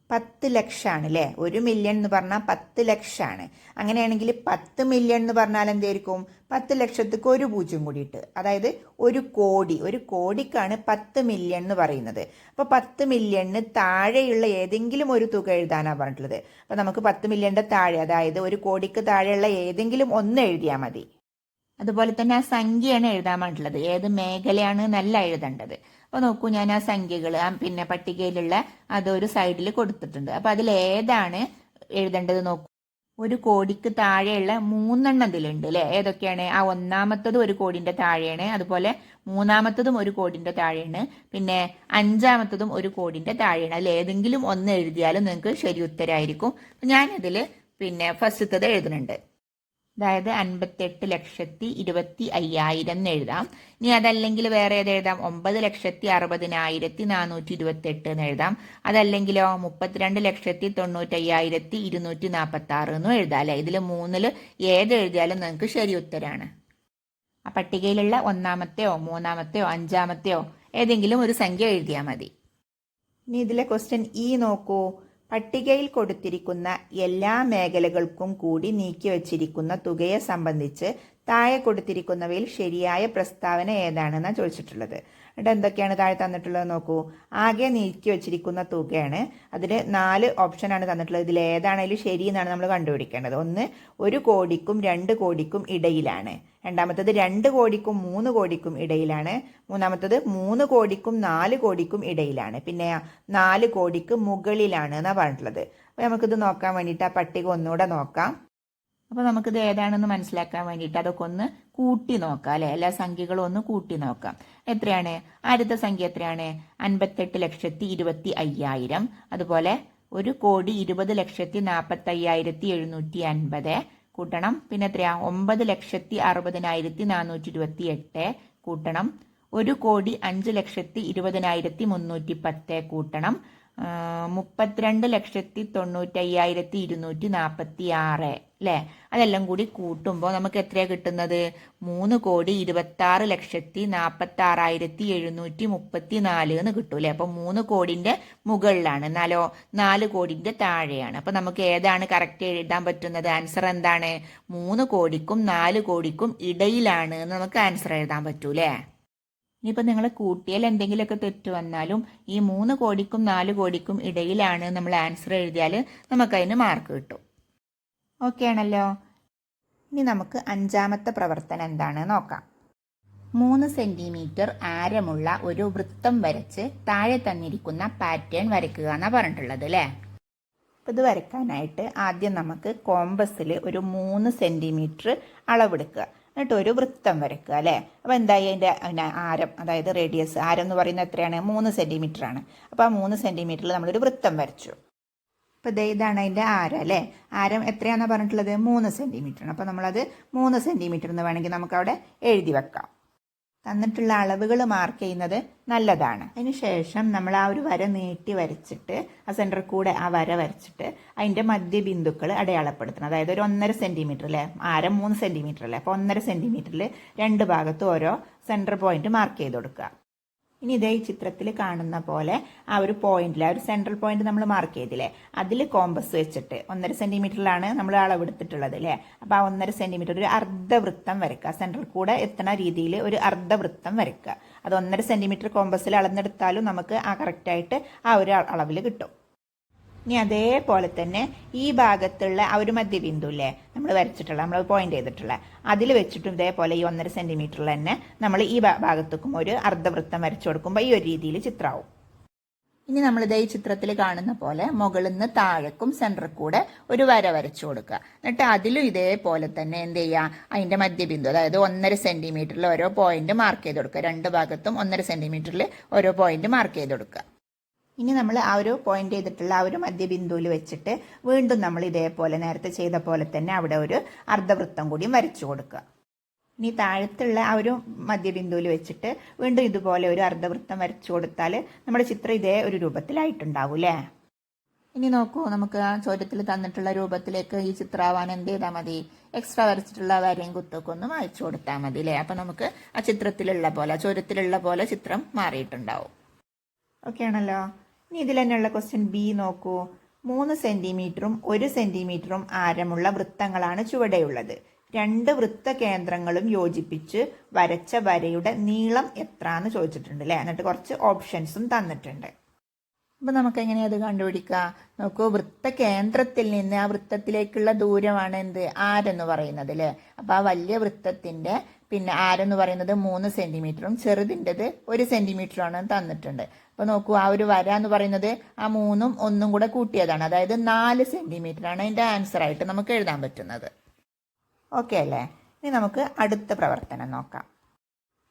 10 ലക്ഷമാണ് അല്ലേ. 1 മില്യൺ എന്ന് പറഞ്ഞാൽ 10 ലക്ഷമാണ്. അങ്ങനെയാണെങ്കിൽ 10 മില്യൺ എന്ന് പറഞ്ഞാൽ എന്തായിരിക്കും? 10 ലക്ഷത്തിക്ക് ഒരു പൂജ്യം കൂടിയിട്ട്, അതായത് 1 കോടി. 1 കോടിക്കാണ് 10 മില്യൺ എന്ന് പറയുന്നത്. അപ്പോൾ 10 മില്യണിന് താഴെയുള്ള ഏതെങ്കിലും ഒരു തുക എഴുതാനാണ് പറഞ്ഞിട്ടുള്ളത്. അപ്പോൾ നമുക്ക് 10 മില്യണിന്റെ താഴെ, അതായത് 1 കോടിക്ക് താഴെയുള്ള ഏതെങ്കിലും ഒന്ന് എഴുതിയാൽ മതി. അതുപോലെ തന്നെ ആ സംഖ്യയാണ് എഴുതാൻ പറഞ്ഞിട്ടുള്ളത്. ഏത് മേഖലയാണ് എന്നല്ല എഴുതേണ്ടത്. അപ്പൊ നോക്കൂ, ഞാൻ ആ സംഖ്യകൾ പിന്നെ പട്ടികയിലുള്ള അതൊരു സൈഡിൽ കൊടുത്തിട്ടുണ്ട്. അപ്പൊ അതിൽ ഏതാണ് എഴുതേണ്ടത് നോക്കൂ. 1 കോടിക്ക് താഴെയുള്ള 3 ഇതിലുണ്ട് അല്ലെ. ഏതൊക്കെയാണ്? ആ ഒന്നാമത്തതും 1 കോടിന്റെ താഴെയാണ്, അതുപോലെ മൂന്നാമത്തതും 1 കോടിന്റെ താഴെയാണ്, പിന്നെ 5ാമത്തതും 1 കോടിന്റെ താഴെയാണ്. അതിൽ ഏതെങ്കിലും ഒന്ന് എഴുതിയാലും നിങ്ങൾക്ക് ശരി ഉത്തരമായിരിക്കും. ഞാനിതിൽ പിന്നെ ഫസ്റ്റത്തത് എഴുതുന്നുണ്ട്. അതായത് 58,25,000 എന്ന് എഴുതാം. ഇനി അതല്ലെങ്കിൽ വേറെ ഏത് എഴുതാം? 9,60,428 എന്ന് എഴുതാം. അതല്ലെങ്കിലോ 32,95,246 എന്നും എഴുതാം അല്ലെ. ഇതിൽ 3 ഏത് എഴുതിയാലും നിങ്ങൾക്ക് ശരി ഉത്തരാണ്. ആ പട്ടികയിലുള്ള ഒന്നാമത്തെയോ 3ാമത്തെയോ 5ാമത്തെയോ ഏതെങ്കിലും ഒരു സംഖ്യ എഴുതിയാൽ മതി. ഇനി ഇതിലെ ക്വസ്റ്റ്യൻ ഇ നോക്കൂ. പട്ടികയിൽ കൊടുത്തിരിക്കുന്ന എല്ലാ മേഖലകൾക്കും കൂടി നീക്കിവച്ചിരിക്കുന്ന തുകയെ സംബന്ധിച്ച് താഴെ കൊടുത്തിരിക്കുന്നവയിൽ ശരിയായ പ്രസ്താവന ഏതാണെന്നാണ് ചോദിച്ചിട്ടുള്ളത്. എന്നിട്ട് എന്തൊക്കെയാണ് താഴെ തന്നിട്ടുള്ളത് നോക്കൂ. ആകെ നീക്കി വെച്ചിരിക്കുന്ന തുകയാണ്. അതിന് 4 ഓപ്ഷനാണ് തന്നിട്ടുള്ളത്. ഇതിൽ ഏതാണെങ്കിലും ശരി എന്നാണ് നമ്മൾ കണ്ടുപിടിക്കേണ്ടത്. ഒന്ന് 1 കോടിക്കും 2 കോടിക്കും ഇടയിലാണ്. രണ്ടാമത്തത് 2 കോടിക്കും 3 കോടിക്കും ഇടയിലാണ്. മൂന്നാമത്തത് 3 കോടിക്കും 4 കോടിക്കും ഇടയിലാണ്. പിന്നെ 4 കോടിക്ക് മുകളിലാണ് എന്നാണ് പറഞ്ഞിട്ടുള്ളത്. അപ്പോൾ നമുക്കിത് നോക്കാൻ വേണ്ടിയിട്ട് ആ പട്ടിക ഒന്നുകൂടെ നോക്കാം. അപ്പോൾ നമുക്കിത് ഏതാണെന്ന് മനസ്സിലാക്കാൻ വേണ്ടിയിട്ട് അതൊക്കെ ഒന്ന് കൂട്ടി നോക്കാം അല്ലെ. എല്ലാ സംഖ്യകളും ഒന്ന് കൂട്ടി നോക്കാം. എത്രയാണ്? ആദ്യത്തെ സംഖ്യ എത്രയാണ്? 58,25,000. അതുപോലെ 1,20,45,750 കൂട്ടണം. പിന്നെ എത്രയാ? 9,60,428 കൂട്ടണം. 1,05,20,310 കൂട്ടണം. 32,95,246 അല്ലെ. അതെല്ലാം കൂടി കൂട്ടുമ്പോൾ നമുക്ക് എത്രയാണ് കിട്ടുന്നത്? 3,26,46,734 എന്ന് കിട്ടും അല്ലെ. അപ്പൊ 3 കോടിന്റെ മുകളിലാണ്, എന്നാലോ 4 കോടിന്റെ താഴെയാണ്. അപ്പൊ നമുക്ക് ഏതാണ് കറക്റ്റ് എഴുതാൻ പറ്റുന്നത്? ആൻസർ എന്താണ്? 3 കോടിക്കും 4 കോടിക്കും ഇടയിലാണ് എന്ന് നമുക്ക് ആൻസർ എഴുതാൻ പറ്റൂലേ. ഇനിയിപ്പോൾ നിങ്ങൾ കൂട്ടിയാൽ എന്തെങ്കിലുമൊക്കെ തെറ്റ് വന്നാലും ഈ 3 കോടിക്കും 4 കോടിക്കും ഇടയിലാണ് നമ്മൾ ആൻസർ എഴുതിയാൽ നമുക്കതിന് മാർക്ക് കിട്ടും. ഓക്കെ ആണല്ലോ. ഇനി നമുക്ക് 5ാമത്തെ പ്രവർത്തനം എന്താണ് നോക്കാം. 3 സെന്റിമീറ്റർ ആരമുള്ള ഒരു വൃത്തം വരച്ച് താഴെ തന്നിരിക്കുന്ന പാറ്റേൺ വരയ്ക്കുക എന്നാണ് പറഞ്ഞിട്ടുള്ളത് അല്ലേ. അപ്പോൾ ഇത് വരയ്ക്കാനായിട്ട് ആദ്യം നമുക്ക് കോമ്പസിൽ ഒരു 3 സെന്റിമീറ്റർ അളവെടുക്കുക. എന്നിട്ട് ഒരു വൃത്തം വരയ്ക്കുക അല്ലേ. അപ്പോൾ എന്തായി? അതിൻ്റെ ആരം, അതായത് റേഡിയസ്, ആരം എന്ന് പറയുന്നത് എത്രയാണ്? 3 സെന്റിമീറ്റർ ആണ്. അപ്പോൾ ആ 3 സെന്റിമീറ്ററിൽ നമ്മളൊരു വൃത്തം വരച്ചു. അപ്പോൾ ഇതാണ് അതിൻ്റെ ആരം അല്ലേ. ആരം എത്രയാണെന്ന് പറഞ്ഞിട്ടുള്ളത് 3 സെൻറ്റിമീറ്റർ ആണ്. അപ്പോൾ നമ്മളത് 3 സെൻറ്റിമീറ്റർ എന്ന് വേണമെങ്കിൽ നമുക്കവിടെ എഴുതി വെക്കാം. തന്നിട്ടുള്ള അളവുകൾ മാർക്ക് ചെയ്യുന്നത് നല്ലതാണ്. അതിനുശേഷം നമ്മൾ ആ ഒരു വര നീട്ടി വരച്ചിട്ട് ആ സെൻറ്ററിൽ കൂടെ ആ വര വരച്ചിട്ട് അതിൻ്റെ മധ്യബിന്ദുക്കൾ അടയാളപ്പെടുത്തണം. അതായത് ഒരു 1.5 സെൻറ്റിമീറ്റർ അല്ലേ, ആരം 3 സെൻറ്റിമീറ്റർ അല്ലേ, അപ്പോൾ 1.5 സെൻറ്റിമീറ്ററിൽ 2 ഭാഗത്തും ഓരോ സെൻറ്റർ പോയിന്റ് മാർക്ക് ചെയ്ത് കൊടുക്കുക. ഇനി ഇതേ ഈ ചിത്രത്തിൽ കാണുന്ന പോലെ ആ ഒരു പോയിന്റിൽ ആ ഒരു സെൻട്രൽ പോയിന്റ് നമ്മൾ മാർക്ക് ചെയ്തില്ലേ, അതിൽ കോമ്പസ് വെച്ചിട്ട് 1.5 സെൻറ്റിമീറ്ററിലാണ് നമ്മൾ അളവെടുത്തിട്ടുള്ളത് അല്ലേ. അപ്പോൾ ആ 1.5 സെൻറ്റിമീറ്റർ ഒരു അർദ്ധവൃത്തം വരയ്ക്കുക. സെൻട്രൽ കൂടെ എത്തുന്ന രീതിയിൽ ഒരു അർദ്ധവൃത്തം വരയ്ക്കുക. അത് 1.5 സെൻറ്റിമീറ്റർ കോമ്പസിൽ അളന്നെടുത്താലും നമുക്ക് ആ കറക്റ്റായിട്ട് ആ ഒരു അളവിൽ കിട്ടും. ഇനി അതേപോലെ തന്നെ ഈ ഭാഗത്തുള്ള ആ ഒരു മധ്യബിന്ദു ഇല്ലേ നമ്മൾ വരച്ചിട്ടുള്ള, നമ്മൾ പോയിന്റ് ചെയ്തിട്ടുള്ള, അതിൽ വെച്ചിട്ടും ഇതേപോലെ ഈ 1.5 സെൻറ്റിമീറ്ററിൽ തന്നെ നമ്മൾ ഈ ഭാഗത്തേക്കും ഒരു അർദ്ധവൃത്തം വരച്ചു കൊടുക്കുമ്പോൾ ഈ ഒരു രീതിയിൽ ചിത്രമാവും. ഇനി നമ്മൾ ഇതേ ഈ ചിത്രത്തിൽ കാണുന്ന പോലെ മുകളിൽ നിന്ന് താഴേക്കും സെൻറ്ററിൽ കൂടെ ഒരു വര വരച്ചു കൊടുക്കുക. എന്നിട്ട് അതിലും ഇതേപോലെ തന്നെ എന്ത് ചെയ്യുക, അതിൻ്റെ മധ്യബിന്ദു അതായത് 1.5 സെൻറ്റിമീറ്ററിൽ ഓരോ പോയിന്റ് മാർക്ക് ചെയ്ത് കൊടുക്കുക. 2 ഭാഗത്തും 1.5 സെൻറ്റിമീറ്ററിൽ ഓരോ പോയിന്റ് മാർക്ക് ചെയ്ത് കൊടുക്കുക. ഇനി നമ്മൾ ആ ഒരു പോയിന്റ് ചെയ്തിട്ടുള്ള ആ ഒരു മധ്യബിന്ദുവിൽ വെച്ചിട്ട് വീണ്ടും നമ്മൾ ഇതേപോലെ നേരത്തെ ചെയ്ത പോലെ തന്നെ അവിടെ ഒരു അർദ്ധവൃത്തം കൂടിയും വരച്ചു കൊടുക്കുക. ഇനി താഴത്തുള്ള ആ ഒരു മധ്യബിന്ദുവിൽ വെച്ചിട്ട് വീണ്ടും ഇതുപോലെ ഒരു അർദ്ധവൃത്തം വരച്ചു കൊടുത്താൽ നമ്മുടെ ചിത്രം ഇതേ ഒരു രൂപത്തിലായിട്ടുണ്ടാവും അല്ലേ. ഇനി നോക്കൂ, നമുക്ക് ആ ചോദ്യത്തിൽ തന്നിട്ടുള്ള രൂപത്തിലേക്ക് ഈ ചിത്രമാവാൻ എന്ത് ചെയ്താൽ മതി, എക്സ്ട്രാ വരച്ചിട്ടുള്ള വരയും കുത്തൊക്കെ ഒന്ന് വായിച്ചു കൊടുത്താൽ മതി അല്ലേ. അപ്പം നമുക്ക് ആ ചിത്രത്തിലുള്ള പോലെ, ആ ചോദ്യത്തിലുള്ള പോലെ ചിത്രം മാറിയിട്ടുണ്ടാവും. ഓക്കെ ആണല്ലോ. ഇനി ഇതിൽ തന്നെയുള്ള ക്വസ്റ്റ്യൻ ബി നോക്കൂ. 3 സെൻറ്റിമീറ്ററും 1 സെൻറ്റിമീറ്ററും ആരമുള്ള വൃത്തങ്ങളാണ് ചുവടെയുള്ളത്. 2 വൃത്ത കേന്ദ്രങ്ങളും യോജിപ്പിച്ച് വരച്ച വരയുടെ നീളം എത്ര എന്ന് ചോദിച്ചിട്ടുണ്ട് അല്ലേ. എന്നിട്ട് കുറച്ച് ഓപ്ഷൻസും തന്നിട്ടുണ്ട്. അപ്പോൾ നമുക്ക് എങ്ങനെയാ അത് കണ്ടുപിടിക്കുക നോക്കൂ. വൃത്ത കേന്ദ്രത്തിൽ നിന്ന് ആ വൃത്തത്തിലേക്കുള്ള ദൂരമാണ് എന്ത്, ആരെന്ന് പറയുന്നത് അല്ലേ. അപ്പോൾ ആ വലിയ വൃത്തത്തിൻ്റെ പിന്നെ ആരെന്ന് പറയുന്നത് 3 സെൻറ്റിമീറ്ററും ചെറുതിൻ്റെത് 1 സെൻറ്റിമീറ്ററുമാണ് തന്നിട്ടുണ്ട്. അപ്പോൾ നോക്കൂ, ആ ഒരു വര എന്ന് പറയുന്നത് ആ 3ഉം 1ഉം കൂടെ കൂട്ടിയതാണ്. അതായത് 4 സെൻറ്റിമീറ്ററാണ് അതിൻ്റെ ആൻസർ ആയിട്ട് നമുക്ക് എഴുതാൻ പറ്റുന്നത്. ഓക്കെ അല്ലേ. ഇനി നമുക്ക് അടുത്ത പ്രവർത്തനം നോക്കാം.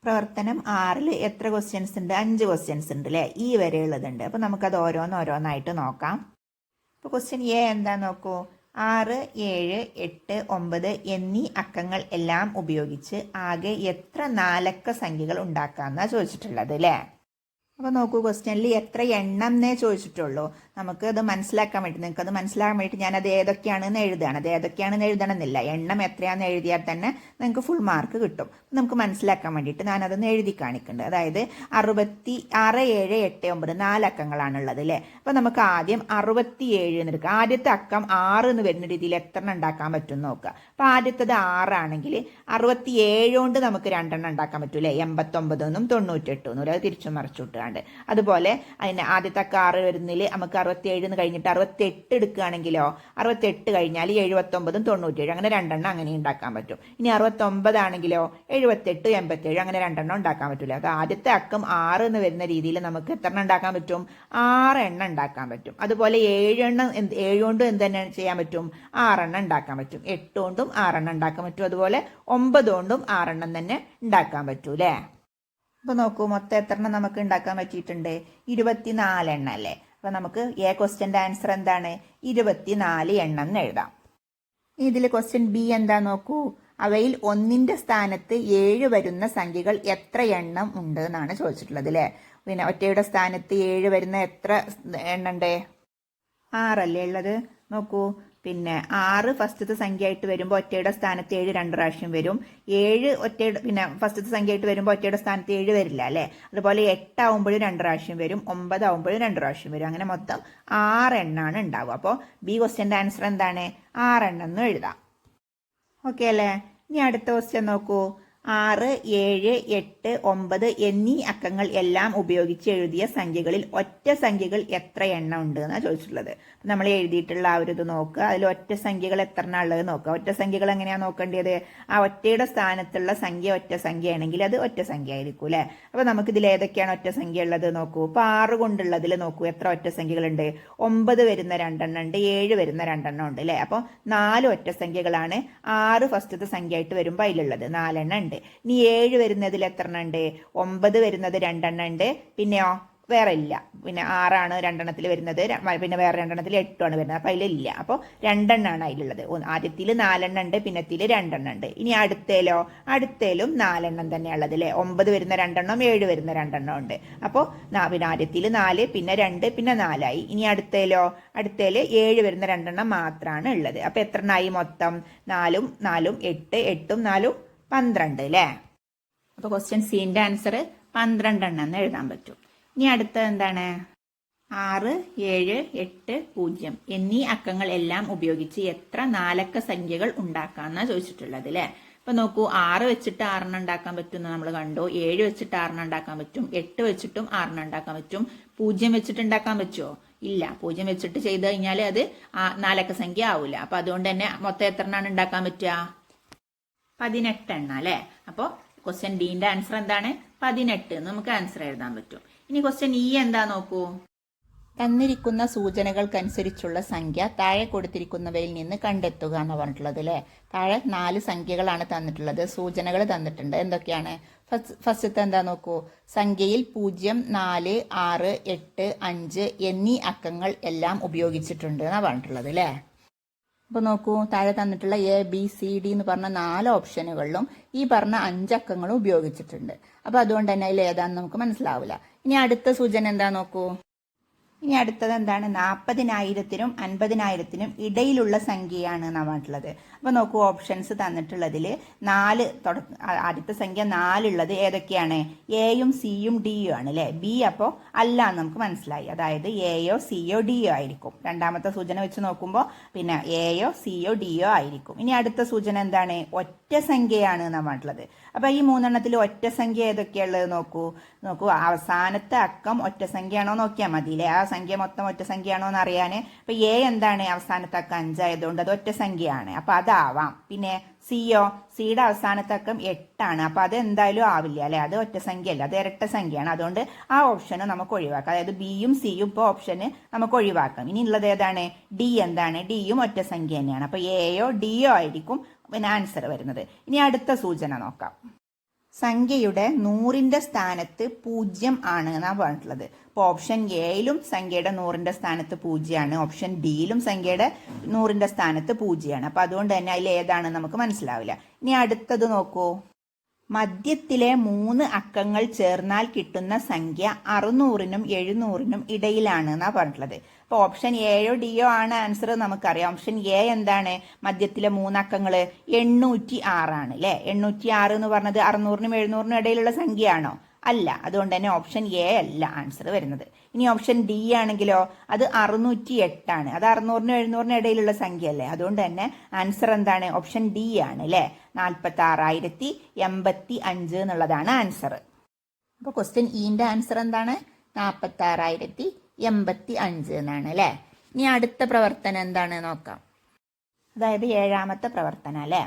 പ്രവർത്തനം 6 എത്ര ക്വസ്റ്റ്യൻസ് ഉണ്ട്, 5 ക്വസ്റ്റ്യൻസ് ഉണ്ട് അല്ലേ. ഈ വരെയുള്ളതുണ്ട്. അപ്പോൾ നമുക്കത് ഓരോന്നോരോന്നായിട്ട് നോക്കാം. അപ്പോൾ ക്വസ്റ്റ്യൻ എ എന്താ നോക്കൂ. 6, 7, 8, 9 എന്നീ അക്കങ്ങൾ എല്ലാം ഉപയോഗിച്ച് ആകെ എത്ര 4 അക്ക സംഖ്യകൾ ഉണ്ടാക്കാമെന്നാണ് ചോദിച്ചിട്ടുള്ളത് അല്ലേ. അപ്പോൾ നോക്കൂ, ക്വസ്റ്റ്യനിൽ എത്ര എണ്ണം എന്നേ ചോദിച്ചിട്ടുള്ളൂ. നമുക്ക് അത് മനസ്സിലാക്കാൻ വേണ്ടി, നിങ്ങൾക്ക് അത് മനസ്സിലാക്കാൻ വേണ്ടി ഞാനത് ഏതൊക്കെയാണെന്ന് എഴുതുകയാണ്. അത് ഏതൊക്കെയാണെന്ന് എഴുതണമെന്നില്ല, എണ്ണം എത്രയാണെന്ന് എഴുതിയാൽ തന്നെ നിങ്ങൾക്ക് ഫുൾ മാർക്ക് കിട്ടും. നമുക്ക് മനസ്സിലാക്കാൻ വേണ്ടിയിട്ട് ഞാനതൊന്ന് എഴുതി കാണിക്കുന്നുണ്ട്. അതായത് 66, 7, 8, 9 4 അക്കങ്ങളാണുള്ളത് അല്ലേ. അപ്പോൾ നമുക്ക് ആദ്യം 67 എന്ന് എടുക്കാം. ആദ്യത്തെ അക്കം 6 എന്ന് വരുന്ന രീതിയിൽ എത്ര എണ്ണം ഉണ്ടാക്കാൻ പറ്റും നോക്കുക. അപ്പോൾ ആദ്യത്തത് 6 ആണെങ്കിൽ 67 കൊണ്ട് നമുക്ക് 2 എണ്ണം ഉണ്ടാക്കാൻ പറ്റൂലേ. 89 എന്നും 98 എന്നും അത് തിരിച്ചു മറിച്ചു വിട്ടുകയാണ്. അതുപോലെ അതിന് ആദ്യത്തെ അക്കം 6 വരുന്നതിൽ നമുക്ക് 67 എന്ന് കഴിഞ്ഞിട്ട് 68 എടുക്കുകയാണെങ്കിലോ 68 കഴിഞ്ഞാൽ 79ഉം 97 അങ്ങനെ 2 എണ്ണം അങ്ങനെ ഉണ്ടാക്കാൻ പറ്റും. ഇനി 69 ആണെങ്കിലോ 78, 87 അങ്ങനെ 2 എണ്ണം ഉണ്ടാക്കാൻ പറ്റില്ല. അത് ആദ്യത്തെ അക്കം 6 എന്ന് വരുന്ന രീതിയിൽ നമുക്ക് എത്ര എണ്ണം ഉണ്ടാക്കാൻ പറ്റും, 6 എണ്ണം ഉണ്ടാക്കാൻ പറ്റും. അതുപോലെ 7 കൊണ്ടും എന്ത് തന്നെ ചെയ്യാൻ പറ്റും, 6 എണ്ണം ഉണ്ടാക്കാൻ പറ്റും. 8 കൊണ്ടും 6 എണ്ണം ഉണ്ടാക്കാൻ പറ്റും. അതുപോലെ 9 കൊണ്ടും 6 എണ്ണം തന്നെ ഉണ്ടാക്കാൻ പറ്റൂലേ. അപ്പോൾ നോക്കൂ, മൊത്തം എത്ര എണ്ണം നമുക്ക് ഉണ്ടാക്കാൻ പറ്റിയിട്ടുണ്ട്, 24 എണ്ണം അല്ലേ. അപ്പോൾ നമുക്ക് എ ക്വസ്റ്റ്യൻ്റെ ആൻസർ എന്താണ്, 24 എണ്ണം എന്ന് എഴുതാം. ഇതിൽ ക്വസ്റ്റ്യൻ ബി എന്താ നോക്കൂ. അവയിൽ 1ന്റെ സ്ഥാനത്ത് 7 വരുന്ന സംഖ്യകൾ എത്ര എണ്ണം ഉണ്ട് എന്നാണ് ചോദിച്ചിട്ടുള്ളത് അല്ലേ. പിന്നെ ഒറ്റയുടെ സ്ഥാനത്ത് 7 വരുന്ന എത്ര എണ്ണം ഉണ്ട്, 6 അല്ലേ ഉള്ളത്. നോക്കൂ, പിന്നെ 6 ഫസ്റ്റത്തെ സംഖ്യ ആയിട്ട് വരുമ്പോൾ ഒറ്റയുടെ സ്ഥാനത്ത് 7 2 പ്രാവശ്യം വരും. 7 ഒറ്റയുടെ പിന്നെ ഫസ്റ്റത്തെ സംഖ്യ ആയിട്ട് വരുമ്പോൾ ഒറ്റയുടെ സ്ഥാനത്ത് 7 വരില്ല അല്ലേ. അതുപോലെ 8 ആവുമ്പോഴും 2 പ്രാവശ്യം വരും. 9 ആവുമ്പോഴും 2 പ്രാവശ്യം വരും. അങ്ങനെ മൊത്തം 6 എണ്ണമാണ് ഉണ്ടാവുക. അപ്പോൾ ബി ക്വസ്റ്റ്യൻ്റെ ആൻസർ എന്താണ്, 6 എണ്ണം എന്ന് എഴുതാം. ഓക്കെ അല്ലേ. ഇനി അടുത്ത ക്വസ്റ്റ്യൻ നോക്കൂ. 6, 7, 8, 9 എന്നീ അക്കങ്ങൾ എല്ലാം ഉപയോഗിച്ച് എഴുതിയ സംഖ്യകളിൽ ഒറ്റ സംഖ്യകൾ എത്ര എണ്ണം ഉണ്ട് എന്നാണ് ചോദിച്ചിട്ടുള്ളത്. നമ്മൾ എഴുതിയിട്ടുള്ള ആ ഒരു ഇത് നോക്കുക. അതിൽ ഒറ്റ സംഖ്യകൾ എത്ര എണ്ണം ഉള്ളത് നോക്കുക. ഒറ്റ സംഖ്യകൾ എങ്ങനെയാണ് നോക്കേണ്ടത്, ആ ഒറ്റയുടെ സ്ഥാനത്തുള്ള സംഖ്യ ഒറ്റ സംഖ്യ ആണെങ്കിൽ അത് ഒറ്റ സംഖ്യ ആയിരിക്കും അല്ലേ. അപ്പോൾ നമുക്കിതിൽ ഏതൊക്കെയാണ് ഒറ്റ സംഖ്യ ഉള്ളത് നോക്കൂ. ഇപ്പോൾ 6 കൊണ്ടുള്ളതിൽ നോക്കൂ എത്ര ഒറ്റ സംഖ്യകളുണ്ട്, 9 വരുന്ന 2 എണ്ണം ഉണ്ട്, 7 വരുന്ന 2 എണ്ണം ഉണ്ട് അല്ലേ. അപ്പോൾ 4 ഒറ്റ സംഖ്യകളാണ് 6 ഫസ്റ്റത്തെ സംഖ്യ ആയിട്ട് വരുമ്പോൾ അതിലുള്ളത് 4 എണ്ണം ഉണ്ട്. ഇനി 7 വരുന്നതിൽ എത്ര എണ്ണം ഉണ്ട്, 9 വരുന്നത് 2 എണ്ണം ഉണ്ട്, പിന്നെയോ വേറെ ഇല്ല. പിന്നെ 6 രണ്ടെണ്ണത്തിൽ വരുന്നത്, പിന്നെ വേറെ രണ്ടെണ്ണത്തിൽ 8 വരുന്നത്. അപ്പോൾ അതിലില്ല. അപ്പോൾ 2 അതിലുള്ളത്. ആദ്യത്തിൽ 4 ഉണ്ട്, പിന്നത്തിൽ 2 ഉണ്ട്. ഇനി അടുത്തേലും 4 തന്നെയുള്ളത് അല്ലേ. 9 വരുന്ന 2 7 വരുന്ന 2 ഉണ്ട്. അപ്പോൾ പിന്നെ ആദ്യത്തിൽ 4, പിന്നെ 2, പിന്നെ 4 ഇനി അടുത്തേൽ 7 വരുന്ന 2 മാത്രമാണ് ഉള്ളത്. അപ്പോൾ എത്ര എണ്ണമായി മൊത്തം? 4 4 8 8 4 12 അല്ലേ. അപ്പോൾ ക്വസ്റ്റ്യൻ സിന്റെ ആൻസർ 12 എന്ന് എഴുതാൻ പറ്റും. ഇനി അടുത്തത് എന്താണ്? 6 7 8 0 എന്നീ അക്കങ്ങൾ എല്ലാം ഉപയോഗിച്ച് എത്ര 4 അക്ക സംഖ്യകൾ ഉണ്ടാക്കാമെന്നാണ് ചോദിച്ചിട്ടുള്ളത് അല്ലേ. അപ്പൊ നോക്കൂ, 6 വെച്ചിട്ട് 6 ഉണ്ടാക്കാൻ പറ്റും എന്ന് നമ്മൾ കണ്ടു. 7 വെച്ചിട്ട് 6 ഉണ്ടാക്കാൻ പറ്റും. 8 വെച്ചിട്ടും 6 ഉണ്ടാക്കാൻ പറ്റും. 0 വെച്ചിട്ട് ഉണ്ടാക്കാൻ പറ്റുമോ? ഇല്ല. 0 വെച്ചിട്ട് ചെയ്ത് കഴിഞ്ഞാൽ അത് 4 അക്ക സംഖ്യ ആവൂല. അപ്പൊ അതുകൊണ്ട് തന്നെ മൊത്തം എത്ര എണ്ണം ഉണ്ടാക്കാൻ പറ്റുക? 18 എണ്ണം അല്ലെ. അപ്പോൾ ക്വസ്റ്റ്യൻ ഡിന്റെ ആൻസർ എന്താണ്? 18 നമുക്ക് ആൻസർ എഴുതാൻ പറ്റും. ഇനി ക്വസ്റ്റ്യൻ ഇ എന്താ നോക്കൂ. തന്നിരിക്കുന്ന സൂചനകൾക്കനുസരിച്ചുള്ള സംഖ്യ താഴെ കൊടുത്തിരിക്കുന്നവയിൽ നിന്ന് കണ്ടെത്തുക എന്ന് പറഞ്ഞിട്ടുള്ളത് അല്ലേ. താഴെ 4 സംഖ്യകളാണ് തന്നിട്ടുള്ളത്. സൂചനകൾ തന്നിട്ടുണ്ട്. എന്തൊക്കെയാണ്? ഫസ്റ്റത്തെ എന്താ നോക്കൂ. സംഖ്യയിൽ 0 4 6 8 5 എന്നീ അക്കങ്ങൾ എല്ലാം ഉപയോഗിച്ചിട്ടുണ്ട് എന്നാണ് പറഞ്ഞിട്ടുള്ളത് അല്ലേ. അപ്പോൾ നോക്കൂ, താഴെ തന്നിട്ടുള്ള എ ബി സി ഡി എന്ന് പറഞ്ഞ 4 ഓപ്ഷനുകളിലും ഈ പറഞ്ഞ 5 അക്കങ്ങളും ഉപയോഗിച്ചിട്ടുണ്ട്. അപ്പോൾ അതുകൊണ്ട് തന്നെ അതിൽ ഏതാണെന്ന് നമുക്ക് മനസ്സിലാവില്ല. ഇനി അടുത്ത സൂചന എന്താ നോക്കൂ. ഇനി അടുത്തത് എന്താണ്? 40,000-നും 50,000-നും ഇടയിലുള്ള സംഖ്യയാണ് എന്നാണ് പറഞ്ഞിട്ടുള്ളത്. അപ്പോൾ നോക്കൂ, ഓപ്ഷൻസ് തന്നിട്ടുള്ളതിൽ 4 ആദ്യത്തെ സംഖ്യ 4 ഉള്ളത് ഏതൊക്കെയാണ്? എയും സിയും ഡിയും ആണ് അല്ലേ. ബി അപ്പോൾ അല്ല എന്ന് നമുക്ക് മനസ്സിലായി. അതായത് എയോ സിയോ ഡിയോ ആയിരിക്കും. രണ്ടാമത്തെ സൂചന വെച്ച് നോക്കുമ്പോൾ പിന്നെ എയോ സിയോ ഡിയോ ആയിരിക്കും. ഇനി അടുത്ത സൂചന എന്താണ്? ഒറ്റ സംഖ്യയാണ് എന്നാണ് പറഞ്ഞിട്ടുള്ളത്. അപ്പോൾ ഈ 3 എണ്ണത്തിൽ ഒറ്റ സംഖ്യ ഏതൊക്കെയുള്ളത് നോക്കൂ. അവസാനത്തെ അക്കം ഒറ്റ സംഖ്യയാണോ നോക്കിയാൽ മതി അല്ലേ. ആ സംഖ്യ മൊത്തം ഒറ്റ സംഖ്യയാണോ എന്ന് അറിയാൻ. അപ്പൊ എ എന്താണ്? അവസാനത്തെ അക്കം 5 ആയതുകൊണ്ട് അത് ഒറ്റ സംഖ്യയാണ്. അപ്പൊ അതാവാം. പിന്നെ സിയുടെ അവസാനത്തെ അക്കം 8 അപ്പൊ അത് എന്തായാലും ആവില്ല അല്ലെ. അത് ഒറ്റ സംഖ്യ അല്ല, അത് ഇരട്ട സംഖ്യയാണ്. അതുകൊണ്ട് ആ ഓപ്ഷന് നമുക്ക് ഒഴിവാക്കാം. അതായത് ബിയും സിയും ഇപ്പോൾ ഓപ്ഷന് നമുക്ക് ഒഴിവാക്കാം. ഇനി ഉള്ളത് ഏതാണ്? ഡി എന്താണ്? ഡിയും ഒറ്റ സംഖ്യ തന്നെയാണ്. അപ്പൊ എയോ ഡിയോ ആയിരിക്കും പിന്നെ ആൻസർ വരുന്നത്. ഇനി അടുത്ത സൂചന നോക്കാം. സംഖ്യയുടെ 100ന്റെ സ്ഥാനത്ത് 0 ആണ് എന്നാണ് പറഞ്ഞിട്ടുള്ളത്. അപ്പോൾ ഓപ്ഷൻ എയിലും സംഖ്യയുടെ 100ന്റെ സ്ഥാനത്ത് 0 ആണ്. ഓപ്ഷൻ ഡിയിലും സംഖ്യയുടെ 100ന്റെ സ്ഥാനത്ത് 0 ആണ്. അപ്പൊ അതുകൊണ്ട് തന്നെ അതിൽ ഏതാണെന്ന് നമുക്ക് മനസ്സിലാവില്ല. ഇനി അടുത്തത് നോക്കൂ. മധ്യത്തിലെ 3 അക്കങ്ങൾ ചേർന്നാൽ കിട്ടുന്ന സംഖ്യ 600-നും 700-നും ഇടയിലാണ് എന്നാണ് പറഞ്ഞിട്ടുള്ളത്. അപ്പോൾ ഓപ്ഷൻ എയോ ഡിയോ ആണ് ആൻസർ നമുക്കറിയാം. ഓപ്ഷൻ എ എന്താണ്? മധ്യത്തിലെ 3 അക്കങ്ങൾ 806 ആണ് അല്ലേ. 806 എന്ന് പറഞ്ഞത് 600-നും 700-നും ഇടയിലുള്ള സംഖ്യയാണോ? അല്ല. അതുകൊണ്ട് തന്നെ ഓപ്ഷൻ എ അല്ല ആൻസർ വരുന്നത്. ഇനി ഓപ്ഷൻ ഡി ആണെങ്കിലോ അത് 608 ആണ്. അത് 600-നും 700-നും ഇടയിലുള്ള സംഖ്യ അല്ലേ. അതുകൊണ്ട് തന്നെ ആൻസർ എന്താണ്? ഓപ്ഷൻ ഡി ആണ് അല്ലേ. 46,085 എന്നുള്ളതാണ് ആൻസർ. അപ്പോൾ ക്വസ്റ്റ്യൻ ഇന്റെ ആൻസർ എന്താണ്? 46,085 എന്നാണ് അല്ലേ. ഇനി അടുത്ത പ്രവർത്തനം എന്താണ് നോക്കാം. അതായത് 7ാമത്തെ പ്രവർത്തനം അല്ലേ.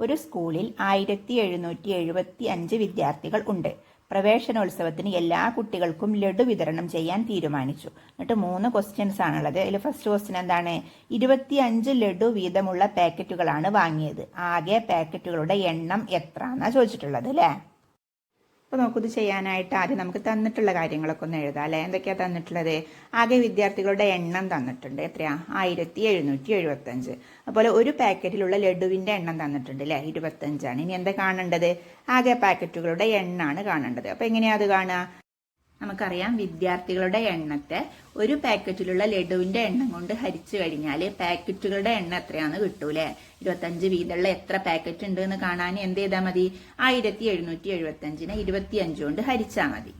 ഒരു സ്കൂളിൽ 1775 വിദ്യാർത്ഥികൾ ഉണ്ട്. പ്രവേശനോത്സവത്തിന് എല്ലാ കുട്ടികൾക്കും ലഡു വിതരണം ചെയ്യാൻ തീരുമാനിച്ചു. എന്നിട്ട് 3 ക്വസ്റ്റ്യൻസ് ആണുള്ളത്. അതിൽ ഫസ്റ്റ് ക്വസ്റ്റ്യൻ എന്താണ്? 25 ലഡു വീതമുള്ള പാക്കറ്റുകളാണ് വാങ്ങിയത്. ആകെ പാക്കറ്റുകളുടെ എണ്ണം എത്ര എന്നാണ് ചോദിച്ചിട്ടുള്ളത് അല്ലേ. അപ്പോൾ നമുക്കിത് ചെയ്യാനായിട്ട് ആദ്യം നമുക്ക് തന്നിട്ടുള്ള കാര്യങ്ങളൊക്കെ ഒന്ന് എഴുതാം അല്ലേ. എന്തൊക്കെയാണ് തന്നിട്ടുള്ളത്? ആകെ വിദ്യാർത്ഥികളുടെ എണ്ണം തന്നിട്ടുണ്ട്. എത്രയാ? 1775. അതുപോലെ ഒരു പാക്കറ്റിലുള്ള ലഡുവിൻ്റെ എണ്ണം തന്നിട്ടുണ്ട് അല്ലേ. 25 ആണ്. ഇനി എന്താ കാണേണ്ടത്? ആകെ പാക്കറ്റുകളുടെ എണ്ണമാണ് കാണേണ്ടത്. അപ്പോൾ എങ്ങനെയാ അത് കാണുക? നമുക്കറിയാം, വിദ്യാർത്ഥികളുടെ എണ്ണത്തെ ഒരു പാക്കറ്റിലുള്ള ലഡുവിന്റെ എണ്ണം കൊണ്ട് ഹരിച്ചു കഴിഞ്ഞാൽ പാക്കറ്റുകളുടെ എണ്ണം എത്രയാന്ന് കിട്ടൂലേ. 25 വീതമുള്ള എത്ര പാക്കറ്റ് ഉണ്ട് എന്ന് കാണാൻ എന്ത് ചെയ്താൽ മതി? 1775നെ 25 കൊണ്ട് ഹരിച്ചാൽ മതി.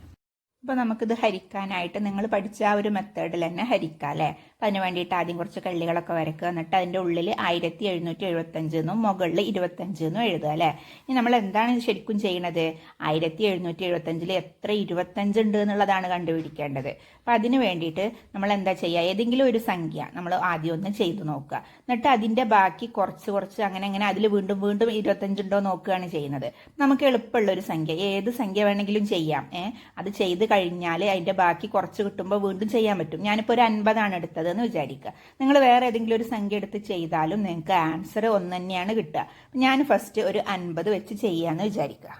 അപ്പോൾ നമുക്കിത് ഹരിക്കാനായിട്ട് നിങ്ങൾ പഠിച്ച ആ ഒരു മെത്തേഡിൽ തന്നെ ഹരിക്കാം അല്ലേ. അപ്പം അതിന് വേണ്ടിയിട്ട് ആദ്യം കുറച്ച് കള്ളികളൊക്കെ വരയ്ക്കുക. എന്നിട്ട് അതിൻ്റെ ഉള്ളിൽ 1775 എന്നും മുകളിൽ 25 എന്നും എഴുതുക അല്ലേ. ഇനി നമ്മൾ എന്താണ് ശരിക്കും ചെയ്യണത്? 1775 എത്ര 25 ഉണ്ട് എന്നുള്ളതാണ് കണ്ടുപിടിക്കേണ്ടത്. അപ്പം അതിന് വേണ്ടിയിട്ട് നമ്മൾ എന്താ ചെയ്യുക? ഏതെങ്കിലും ഒരു സംഖ്യ നമ്മൾ ആദ്യം ഒന്ന് ചെയ്തു നോക്കുക. എന്നിട്ട് അതിൻ്റെ ബാക്കി കുറച്ച് അങ്ങനെ അതിൽ വീണ്ടും 25 ഉണ്ടോ നോക്കുകയാണ് ചെയ്യുന്നത്. നമുക്ക് എളുപ്പമുള്ള ഒരു സംഖ്യ, ഏത് സംഖ്യ വേണമെങ്കിലും ചെയ്യാം. അത് ചെയ്ത് കഴിഞ്ഞാൽ അതിൻ്റെ ബാക്കി കുറച്ച് കിട്ടുമ്പോൾ വീണ്ടും ചെയ്യാൻ പറ്റും. ഞാനിപ്പോൾ ഒരു 50 എടുത്തത് എന്ന് വിചാരിക്കുക. നിങ്ങൾ വേറെ ഏതെങ്കിലും ഒരു സംഖ്യ എടുത്ത് ചെയ്താലും നിങ്ങൾക്ക് ആൻസർ ഒന്ന് തന്നെയാണ് കിട്ടുക. ഞാൻ ഫസ്റ്റ് ഒരു 50 വെച്ച് ചെയ്യാമെന്ന് വിചാരിക്കുക.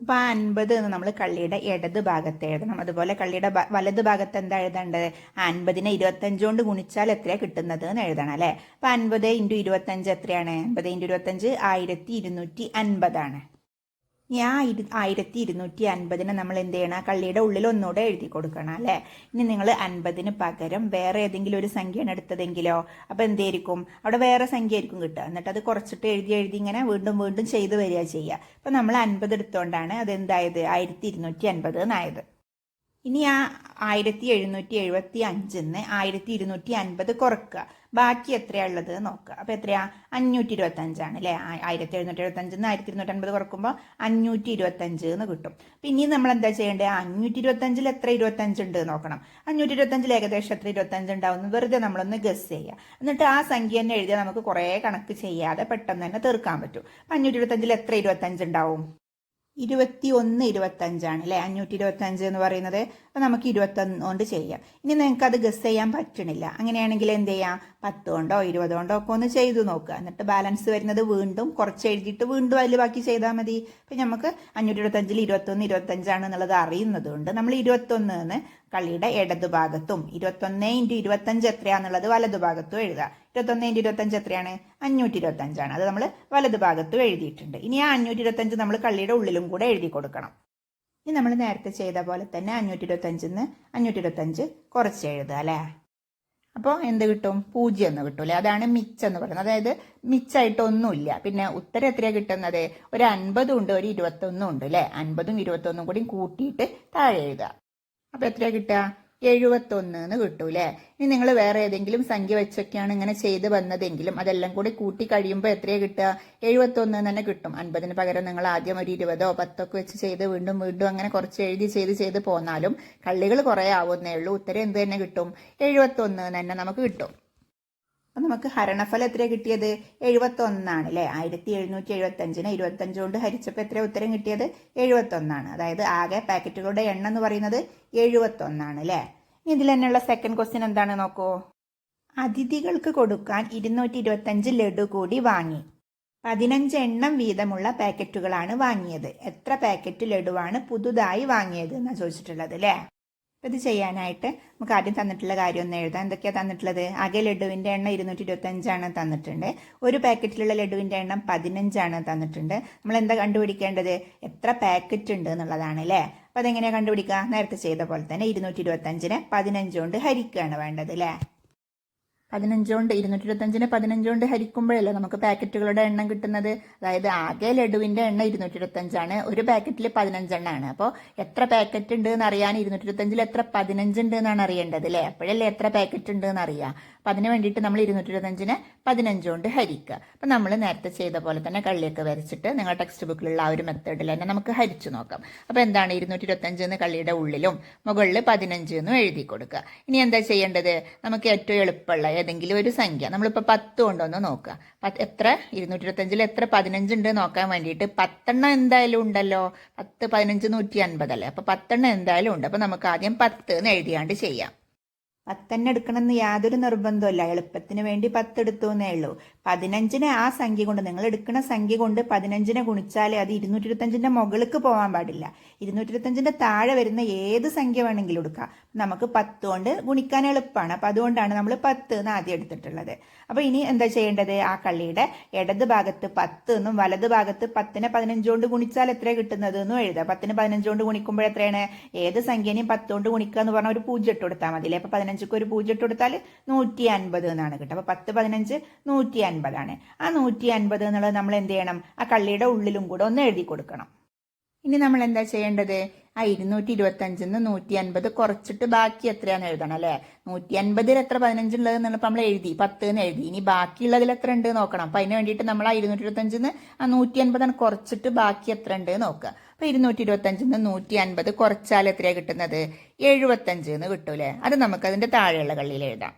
അപ്പോൾ ആ 50 എന്ന് നമ്മൾ കള്ളിയുടെ ഇടത് ഭാഗത്ത് എഴുതണം. അതുപോലെ കള്ളിയുടെ വലത് ഭാഗത്ത് എന്താ എഴുതേണ്ടത്? 50നെ 25 കൊണ്ട് ഗുണിച്ചാൽ എത്രയാണ് കിട്ടുന്നത് എന്ന് എഴുതണം അല്ലേ. അപ്പോൾ 50 × 25 എത്രയാണ്? 50 × 25 1250 ആണ്. ഇനി ആ 1250നെ നമ്മൾ എന്ത് ചെയ്യണം? കള്ളിയുടെ ഉള്ളിൽ ഒന്നുകൂടെ എഴുതി കൊടുക്കണം അല്ലേ. ഇനി നിങ്ങൾ 50ന് പകരം വേറെ ഏതെങ്കിലും ഒരു സംഖ്യയാണ് എടുത്തതെങ്കിലോ, അപ്പോൾ എന്തായിരിക്കും? അവിടെ വേറെ സംഖ്യ ആയിരിക്കും കിട്ടുക. എന്നിട്ട് അത് കുറച്ചിട്ട് എഴുതി ഇങ്ങനെ വീണ്ടും വീണ്ടും ചെയ്ത് വരിക ചെയ്യുക. അപ്പോൾ നമ്മൾ 50 എടുത്തുകൊണ്ടാണ് അതെന്തായത് 1250 എന്നായത്. ഇനി ആ 1775ന്ന് 1250 കുറക്കുക. ബാക്കി എത്രയാണ് ഉള്ളത് നോക്കുക. അപ്പോൾ എത്രയാ? 525 അല്ലേ. 1775ന്ന് 1250 കുറക്കുമ്പോൾ 525 എന്ന് കിട്ടും. പിന്നെ നമ്മൾ എന്താ ചെയ്യേണ്ടത്? 525ൽ എത്ര 25 ഉണ്ട് നോക്കണം. 525ൽ ഏകദേശം എത്ര 25 ഉണ്ടാവും വെറുതെ നമ്മളൊന്ന് ഗസ് ചെയ്യുക. എന്നിട്ട് ആ സംഖ്യ തന്നെ എഴുതിയാൽ നമുക്ക് കുറേ കണക്ക് ചെയ്യാതെ പെട്ടെന്ന് തന്നെ തീർക്കാൻ പറ്റും. 525ൽ എത്ര 25 ഉണ്ടാവും? 21 25 അല്ലേ. 525 എന്ന് പറയുന്നത്. അപ്പോൾ നമുക്ക് 21 കൊണ്ട് ചെയ്യാം. ഇനി നിങ്ങൾക്ക് അത് ഗസ് ചെയ്യാൻ പറ്റണില്ല, അങ്ങനെയാണെങ്കിൽ എന്ത് ചെയ്യാം? 10 കൊണ്ടോ 20 കൊണ്ടോ ഒക്കെ ഒന്ന് ചെയ്തു നോക്കുക. എന്നിട്ട് ബാലൻസ് വരുന്നത് വീണ്ടും കുറച്ച് എഴുതിയിട്ട് വീണ്ടും അതിൽ ബാക്കി ചെയ്താൽ മതി. അപ്പം നമുക്ക് 525ൽ 21 25 ആണെന്നുള്ളത് അറിയുന്നത് കൊണ്ട് നമ്മൾ 21 എന്ന് കള്ളിയുടെ ഇടതു ഭാഗത്തും 21 × 25 എത്രയാണെന്നുള്ളത് വലതു ഭാഗത്തും എഴുതുക. 21 × 25 എത്രയാണ്? 525 ആണ്. അത് നമ്മൾ വലതു ഭാഗത്തും എഴുതിയിട്ടുണ്ട്. ഇനി ആ 525 നമ്മൾ കള്ളിയുടെ ഉള്ളിലും കൂടെ എഴുതി കൊടുക്കണം. ഇനി നമ്മൾ നേരത്തെ ചെയ്ത പോലെ തന്നെ 525ന്ന് 525 കുറച്ച് എഴുതുക അല്ലേ. അപ്പോൾ എന്ത് കിട്ടും? 0 എന്ന് കിട്ടും അല്ലേ. അതാണ് മിച്ചെന്ന് പറയുന്നത്. അതായത് മിച്ചമായിട്ടൊന്നുമില്ല. പിന്നെ ഉത്തരം എത്രയാണ് കിട്ടുന്നത്? ഒരു 50 ഉണ്ട്, ഒരു 21 ഉണ്ട് അല്ലേ. 50ഉം 21ഉം കൂടി കൂട്ടിയിട്ട് താഴെ എഴുതുക. അപ്പോൾ എത്രയാണ് കിട്ടുക? 71 എന്ന് കിട്ടൂലേ. ഇനി നിങ്ങൾ വേറെ ഏതെങ്കിലും സംഖ്യ വെച്ചൊക്കെയാണ് ഇങ്ങനെ ചെയ്ത് വന്നതെങ്കിലും അതെല്ലാം കൂടി കൂട്ടി കഴിയുമ്പോൾ എത്രയാണ് കിട്ടുക? 71 തന്നെ കിട്ടും. 50ന് പകരം നിങ്ങൾ ആദ്യം ഒരു 20ഓ 10 ഒക്കെ വെച്ച് ചെയ്ത് വീണ്ടും വീണ്ടും അങ്ങനെ കുറച്ച് എഴുതി ചെയ്ത് പോന്നാലും കള്ളികൾ കുറേ ആവുന്നേ ഉള്ളൂ. ഉത്തരം എന്ത് തന്നെ കിട്ടും? 71 തന്നെ നമുക്ക് കിട്ടും. അപ്പം നമുക്ക് ഹരണഫലം എത്രയാണ് കിട്ടിയത്? 71 ആണ് അല്ലേ. 1775നെ 25 കൊണ്ട് ഹരിച്ചപ്പോൾ എത്ര ഉത്തരം കിട്ടിയത്? 71 അതായത് ആകെ പാക്കറ്റുകളുടെ എണ്ണം എന്ന് പറയുന്നത് 71 അല്ലേ. ഇനി ഇതിൽ തന്നെയുള്ള സെക്കൻഡ് ക്വസ്റ്റ്യൻ എന്താണ് നോക്കൂ. അതിഥികൾക്ക് കൊടുക്കാൻ 225 ലഡു കൂടി വാങ്ങി. 15 എണ്ണം വീതമുള്ള പാക്കറ്റുകളാണ് വാങ്ങിയത്. എത്ര പാക്കറ്റ് ലഡുവാണ് പുതുതായി വാങ്ങിയത് എന്നാണ് ചോദിച്ചിട്ടുള്ളത് അല്ലേ. അപ്പോൾ ഇത് ചെയ്യാനായിട്ട് നമുക്ക് ആദ്യം തന്നിട്ടുള്ള കാര്യം ഒന്ന് എഴുതാം. എന്തൊക്കെയാണ് തന്നിട്ടുള്ളത്? ആകെ ലഡുവിൻ്റെ എണ്ണം 225 തന്നിട്ടുണ്ട്. ഒരു പാക്കറ്റിലുള്ള ലഡുവിൻ്റെ എണ്ണം 15 തന്നിട്ടുണ്ട്. നമ്മൾ എന്താ കണ്ടുപിടിക്കേണ്ടത്? എത്ര പാക്കറ്റ് ഉണ്ട് എന്നുള്ളതാണ് അല്ലേ. അപ്പോൾ അതെങ്ങനെയാണ് കണ്ടുപിടിക്കുക? നേരത്തെ ചെയ്ത പോലെ തന്നെ 225നെ 15 കൊണ്ട് ഹരിക്കുകയാണ് വേണ്ടത് അല്ലേ. 225നെ 15 കൊണ്ട് ഹരിക്കുമ്പോഴല്ലേ നമുക്ക് പാക്കറ്റുകളുടെ എണ്ണം കിട്ടുന്നത്. അതായത് ആകെ ലഡുവിൻ്റെ എണ്ണം 225 ഒരു പാക്കറ്റിൽ 15 എണ്ണമാണ്. അപ്പോൾ എത്ര പാക്കറ്റ് ഉണ്ട് എന്ന് അറിയാൻ 225ൽ എത്ര 15 ഉണ്ട് എന്നാണ് അറിയേണ്ടത് അല്ലേ. അപ്പോഴല്ലേ എത്ര പാക്കറ്റ് ഉണ്ട് എന്ന് അറിയാം. അപ്പം അതിന് വേണ്ടിയിട്ട് നമ്മൾ 225നെ 15 കൊണ്ട് ഹരിക്കുക. അപ്പം നമ്മൾ നേരത്തെ ചെയ്ത പോലെ തന്നെ കള്ളിയൊക്കെ വരച്ചിട്ട് നിങ്ങളുടെ ടെക്സ്റ്റ് ബുക്കിലുള്ള ആ ഒരു മെത്തേഡിൽ തന്നെ നമുക്ക് ഹരിച്ചു നോക്കാം. അപ്പോൾ എന്താണ് 225 എന്ന് കള്ളിയുടെ ഉള്ളിലും മുകളിൽ 15 എന്നും എഴുതി കൊടുക്കുക. ഇനി എന്താ ചെയ്യേണ്ടത്? നമുക്ക് ഏറ്റവും എളുപ്പമുള്ള ഏതെങ്കിലും ഒരു സംഖ്യ നമ്മളിപ്പോൾ 10 കൊണ്ടൊന്ന് നോക്കുക. എത്ര 225ൽ എത്ര 15 ഉണ്ട് നോക്കാൻ വേണ്ടിയിട്ട് 10 എണ്ണം എന്തായാലും ഉണ്ടല്ലോ. 10 15 150 അല്ലേ. അപ്പോൾ 10 എണ്ണം എന്തായാലും ഉണ്ട്. അപ്പോൾ നമുക്ക് ആദ്യം 10 എന്ന് എഴുതിയാണ്ട് ചെയ്യാം. 10 എടുക്കണമെന്ന് യാതൊരു നിർബന്ധമില്ല. എളുപ്പത്തിന് വേണ്ടി 10 എടുത്തു എന്നേ ഉള്ളൂ. 15നെ ആ സംഖ്യ കൊണ്ട് നിങ്ങൾ എടുക്കുന്ന സംഖ്യ കൊണ്ട് 15നെ ഗുണിച്ചാൽ അത് 225ന്റെ മുകളിലേക്ക് പോകാൻ പാടില്ല. 225ന്റെ താഴെ വരുന്ന ഏത് സംഖ്യ വേണമെങ്കിലും എടുക്കാം. നമുക്ക് 10 കൊണ്ട് ഗുണിക്കാൻ എളുപ്പമാണ്. അപ്പം അതുകൊണ്ടാണ് നമ്മൾ 10 എന്ന് ആദ്യം എടുത്തിട്ടുള്ളത്. അപ്പോൾ ഇനി എന്താ ചെയ്യേണ്ടത്? ആ കള്ളിയുടെ ഇടത് ഭാഗത്ത് 10 എന്നും വലത് ഭാഗത്ത് 10നെ 15 കൊണ്ട് ഗുണിച്ചാൽ എത്ര കിട്ടുന്നത് എന്നും എഴുതുക. 10നെ 15 കൊണ്ട് ഗുണിക്കുമ്പോൾ എത്രയാണ്? ഏത് സംഖ്യനെയും 10 കൊണ്ട് ഗുണിക്കുക എന്ന് പറഞ്ഞാൽ ഒരു 0 ഇട്ട് കൊടുത്താൽ മതി അല്ലേ. അപ്പോൾ 15ക്ക് ഒരു 0 ഇട്ട് കൊടുത്താൽ 150 എന്നാണ് കിട്ടുക. അപ്പോൾ 10 15 150 ആണ്. ആ 150 എന്നുള്ളത് നമ്മൾ എന്ത് ചെയ്യണം? ആ കള്ളിയുടെ ഉള്ളിലും കൂടെ ഒന്ന് എഴുതി കൊടുക്കണം. ഇനി നമ്മൾ എന്താ ചെയ്യേണ്ടത്? ആ 225ന്ന് 150 കുറച്ചിട്ട് ബാക്കി എത്രയാണെന്ന് എഴുതണം അല്ലേ. 150ൽ എത്ര 15 ഉള്ളത് എന്നുള്ളപ്പോൾ നമ്മൾ എഴുതി 10 എന്ന് എഴുതി. ഇനി ബാക്കിയുള്ളതിൽ എത്ര ഉണ്ട് നോക്കണം. അപ്പം അതിന് വേണ്ടിയിട്ട് നമ്മൾ ആ 225ന്ന് ആ 150 കുറച്ചിട്ട് ബാക്കി എത്ര ഉണ്ട് നോക്കുക. അപ്പോൾ 225ന്ന് 150 കുറച്ചാൽ എത്രയാണ് കിട്ടുന്നത്? 75 എന്ന് കിട്ടൂലേ. അത് നമുക്ക് അതിൻ്റെ താഴെയുള്ള കള്ളിയിൽ എഴുതാം.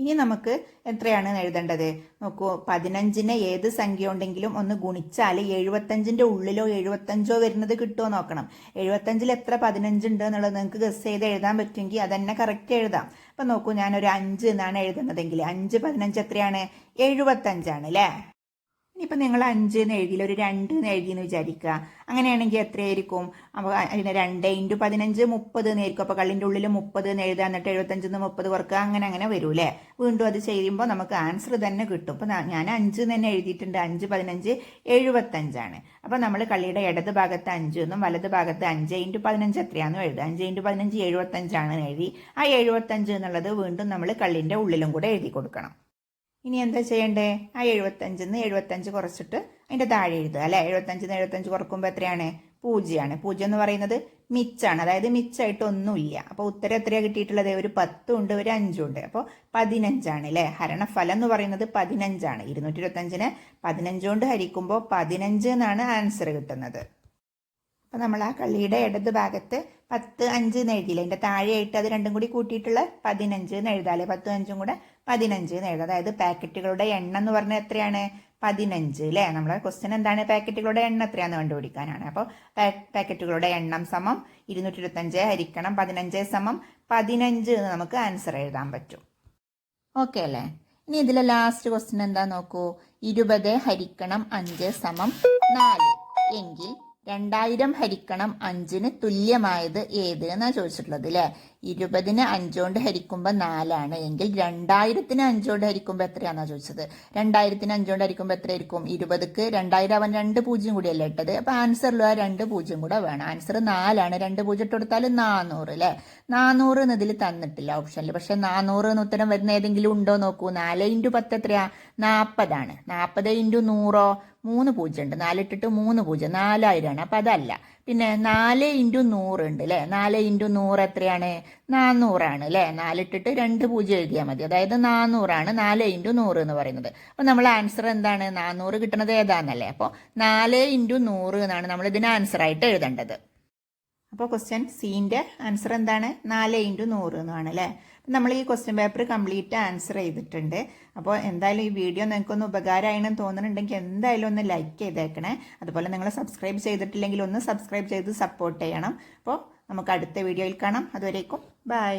ഇനി നമുക്ക് എത്രയാണ് എഴുതേണ്ടത് നോക്കൂ. 15നെ ഏത് സംഖ്യ ഉണ്ടെങ്കിലും ഒന്ന് ഗുണിച്ചാൽ 75ന്റെ ഉള്ളിലോ 75ഓ വരുന്നത് കിട്ടുമോ നോക്കണം. 75ൽ എത്ര 15 ഉണ്ട് എന്നുള്ളത് നിങ്ങൾക്ക് ഗസ് ചെയ്ത് എഴുതാൻ പറ്റുമെങ്കിൽ അതന്നെ കറക്റ്റ് എഴുതാം. അപ്പം നോക്കൂ, ഞാനൊരു 5 എന്നാണ് എഴുതുന്നതെങ്കിൽ 5 15 എത്രയാണ്? 75 അല്ലേ. ഇനിയിപ്പോൾ നിങ്ങൾ 5 എന്ന് എഴുതിയില്ല, ഒരു 2 എന്ന് എഴുതിയെന്ന് വിചാരിക്കുക. അങ്ങനെയാണെങ്കിൽ എത്രയായിരിക്കും? അപ്പോൾ അതിന് 2 × 15 30 എന്നായിരിക്കും. അപ്പോൾ കള്ളിൻ്റെ ഉള്ളിൽ 30 എന്ന് എഴുതുക, എന്നിട്ട് 75 30 കുറക്കുക, അങ്ങനെ വരൂലേ. വീണ്ടും അത് ചെയ്യുമ്പോൾ നമുക്ക് ആൻസർ തന്നെ കിട്ടും. അപ്പോൾ ഞാൻ 5 എന്ന് തന്നെ എഴുതിയിട്ടുണ്ട്. 5 15 75 അപ്പോൾ നമ്മൾ കള്ളിയുടെ ഇടത് ഭാഗത്ത് 5 എന്നും വലത് ഭാഗത്ത് 5 × 15 എത്രയാണെന്നും എഴുതുക. 5 × 15 75 എഴുതി. ആ 75 എന്നുള്ളത് വീണ്ടും നമ്മൾ കള്ളിൻ്റെ ഉള്ളിലും കൂടെ എഴുതി കൊടുക്കണം. ഇനി എന്താ ചെയ്യണ്ടേ? ആ 75 നിന്ന് 75 കുറച്ചിട്ട് അതിൻ്റെ താഴെ എഴുതുക അല്ലേ. 75 നിന്ന് 75 കുറക്കുമ്പോൾ എത്രയാണ്? 0 0 എന്ന് പറയുന്നത് മിച്ചാണ്, അതായത് മിച്ചായിട്ട് ഒന്നുമില്ല. അപ്പോൾ ഉത്തരം എത്രയാണ് കിട്ടിയിട്ടുള്ളത്? ഒരു 10 ഉണ്ട്, ഒരു 5 ഉണ്ട്. അപ്പോൾ 15 അല്ലേ. ഹരണഫലം എന്ന് പറയുന്നത് 15. 225നെ 15 കൊണ്ട് ഹരിക്കുമ്പോൾ 15 എന്നാണ് ആൻസർ കിട്ടുന്നത്. അപ്പോൾ നമ്മൾ ആ കള്ളിയുടെ ഇടത് ഭാഗത്ത് 10 5 എന്ന് എഴുതിയില്ല, അതിൻ്റെ താഴെയായിട്ട് അത് രണ്ടും കൂടി കൂട്ടിയിട്ടുള്ള 15 എന്ന് എഴുതാല്ലേ. 10 5 കൂടെ 15 എന്ന് എഴുതാം. അതായത് പാക്കറ്റുകളുടെ എണ്ണം എന്ന് പറഞ്ഞാൽ എത്രയാണ്? 15 അല്ലേ. നമ്മളെ ക്വസ്റ്റ്യൻ എന്താണ്? പാക്കറ്റുകളുടെ എണ്ണം എത്രയാണെന്ന് കണ്ടുപിടിക്കാനാണ്. അപ്പോൾ പാക്കറ്റുകളുടെ എണ്ണം സമം 225 ഹരിക്കണം 15 സമം 15 എന്ന് നമുക്ക് ആൻസർ എഴുതാൻ പറ്റും. ഓക്കെ അല്ലേ. ഇനി ഇതിലെ ലാസ്റ്റ് ക്വസ്റ്റ്യൻ എന്താ നോക്കൂ. 20 ഹരിക്കണം 5 സമം 4 എങ്കിൽ 2000 ഹരിക്കണം 5 തുല്യമായത് ഏത് എന്നാണ് ചോദിച്ചിട്ടുള്ളത് അല്ലേ. 20നെ 5 കൊണ്ട് ഹരിക്കുമ്പോൾ 4 എങ്കിൽ 2000നെ 5 കൊണ്ട് ഹരിക്കുമ്പോൾ എത്രയാണെന്നാ ചോദിച്ചത്. 2000നെ 5 കൊണ്ട് ഹരിക്കുമ്പോൾ എത്രയായിരിക്കും? 20ക്ക് 2000 അവൻ 2 0 കൂടിയല്ലേ ഇട്ടത്. അപ്പോൾ ആൻസറിൽ ആ 2 0 കൂടെ വേണം. ആൻസർ 4. 2 0 ഇട്ട് കൊടുത്താൽ 400 അല്ലേ. 400 എന്നതിൽ തന്നിട്ടില്ല ഓപ്ഷനിൽ. പക്ഷെ 400 എന്ന് ഉത്തരം വരുന്ന ഏതെങ്കിലും ഉണ്ടോ നോക്കൂ. 4 × 10 എത്രയാ? 40 40 × 100 3 0 ഉണ്ട്. 4 ഇട്ടിട്ട് 3 0 4000 അപ്പം അതല്ല. പിന്നെ 4 × 100 ഉണ്ട് അല്ലേ. 4 × 100 എത്രയാണ്? 400 അല്ലേ. 4 ഇട്ടിട്ട് 2 0 എഴുതിയാൽ മതി. അതായത് 400 4 × 100 എന്ന് പറയുന്നത്. അപ്പോൾ നമ്മൾ ആൻസർ എന്താണ്? 400 കിട്ടുന്നത് ഏതാണെന്നല്ലേ. അപ്പോൾ 4 × 100 എന്നാണ് നമ്മൾ ഇതിന് ആൻസർ ആയിട്ട് എഴുതേണ്ടത്. അപ്പോൾ ക്വസ്റ്റ്യൻ സീൻ്റെ ആൻസർ എന്താണ്? 4 × 100 എന്നാണ് അല്ലേ. നമ്മൾ ഈ ക്വസ്റ്റ്യൻ പേപ്പർ കംപ്ലീറ്റ് ആൻസർ ചെയ്തിട്ടുണ്ട്. അപ്പോൾ എന്തായാലും ഈ വീഡിയോ നിങ്ങൾക്കൊന്ന് ഉപകാരമായെന്ന് തോന്നുന്നുണ്ടെങ്കിൽ എന്തായാലും ഒന്ന് ലൈക്ക് ചെയ്തേക്കണേ. അതുപോലെ നിങ്ങൾ സബ്സ്ക്രൈബ് ചെയ്തിട്ടില്ലെങ്കിൽ ഒന്ന് സബ്സ്ക്രൈബ് ചെയ്ത് സപ്പോർട്ട് ചെയ്യണം. അപ്പോൾ നമുക്ക് അടുത്ത വീഡിയോയിൽ കാണാം. അതുവരേക്കും ബൈ.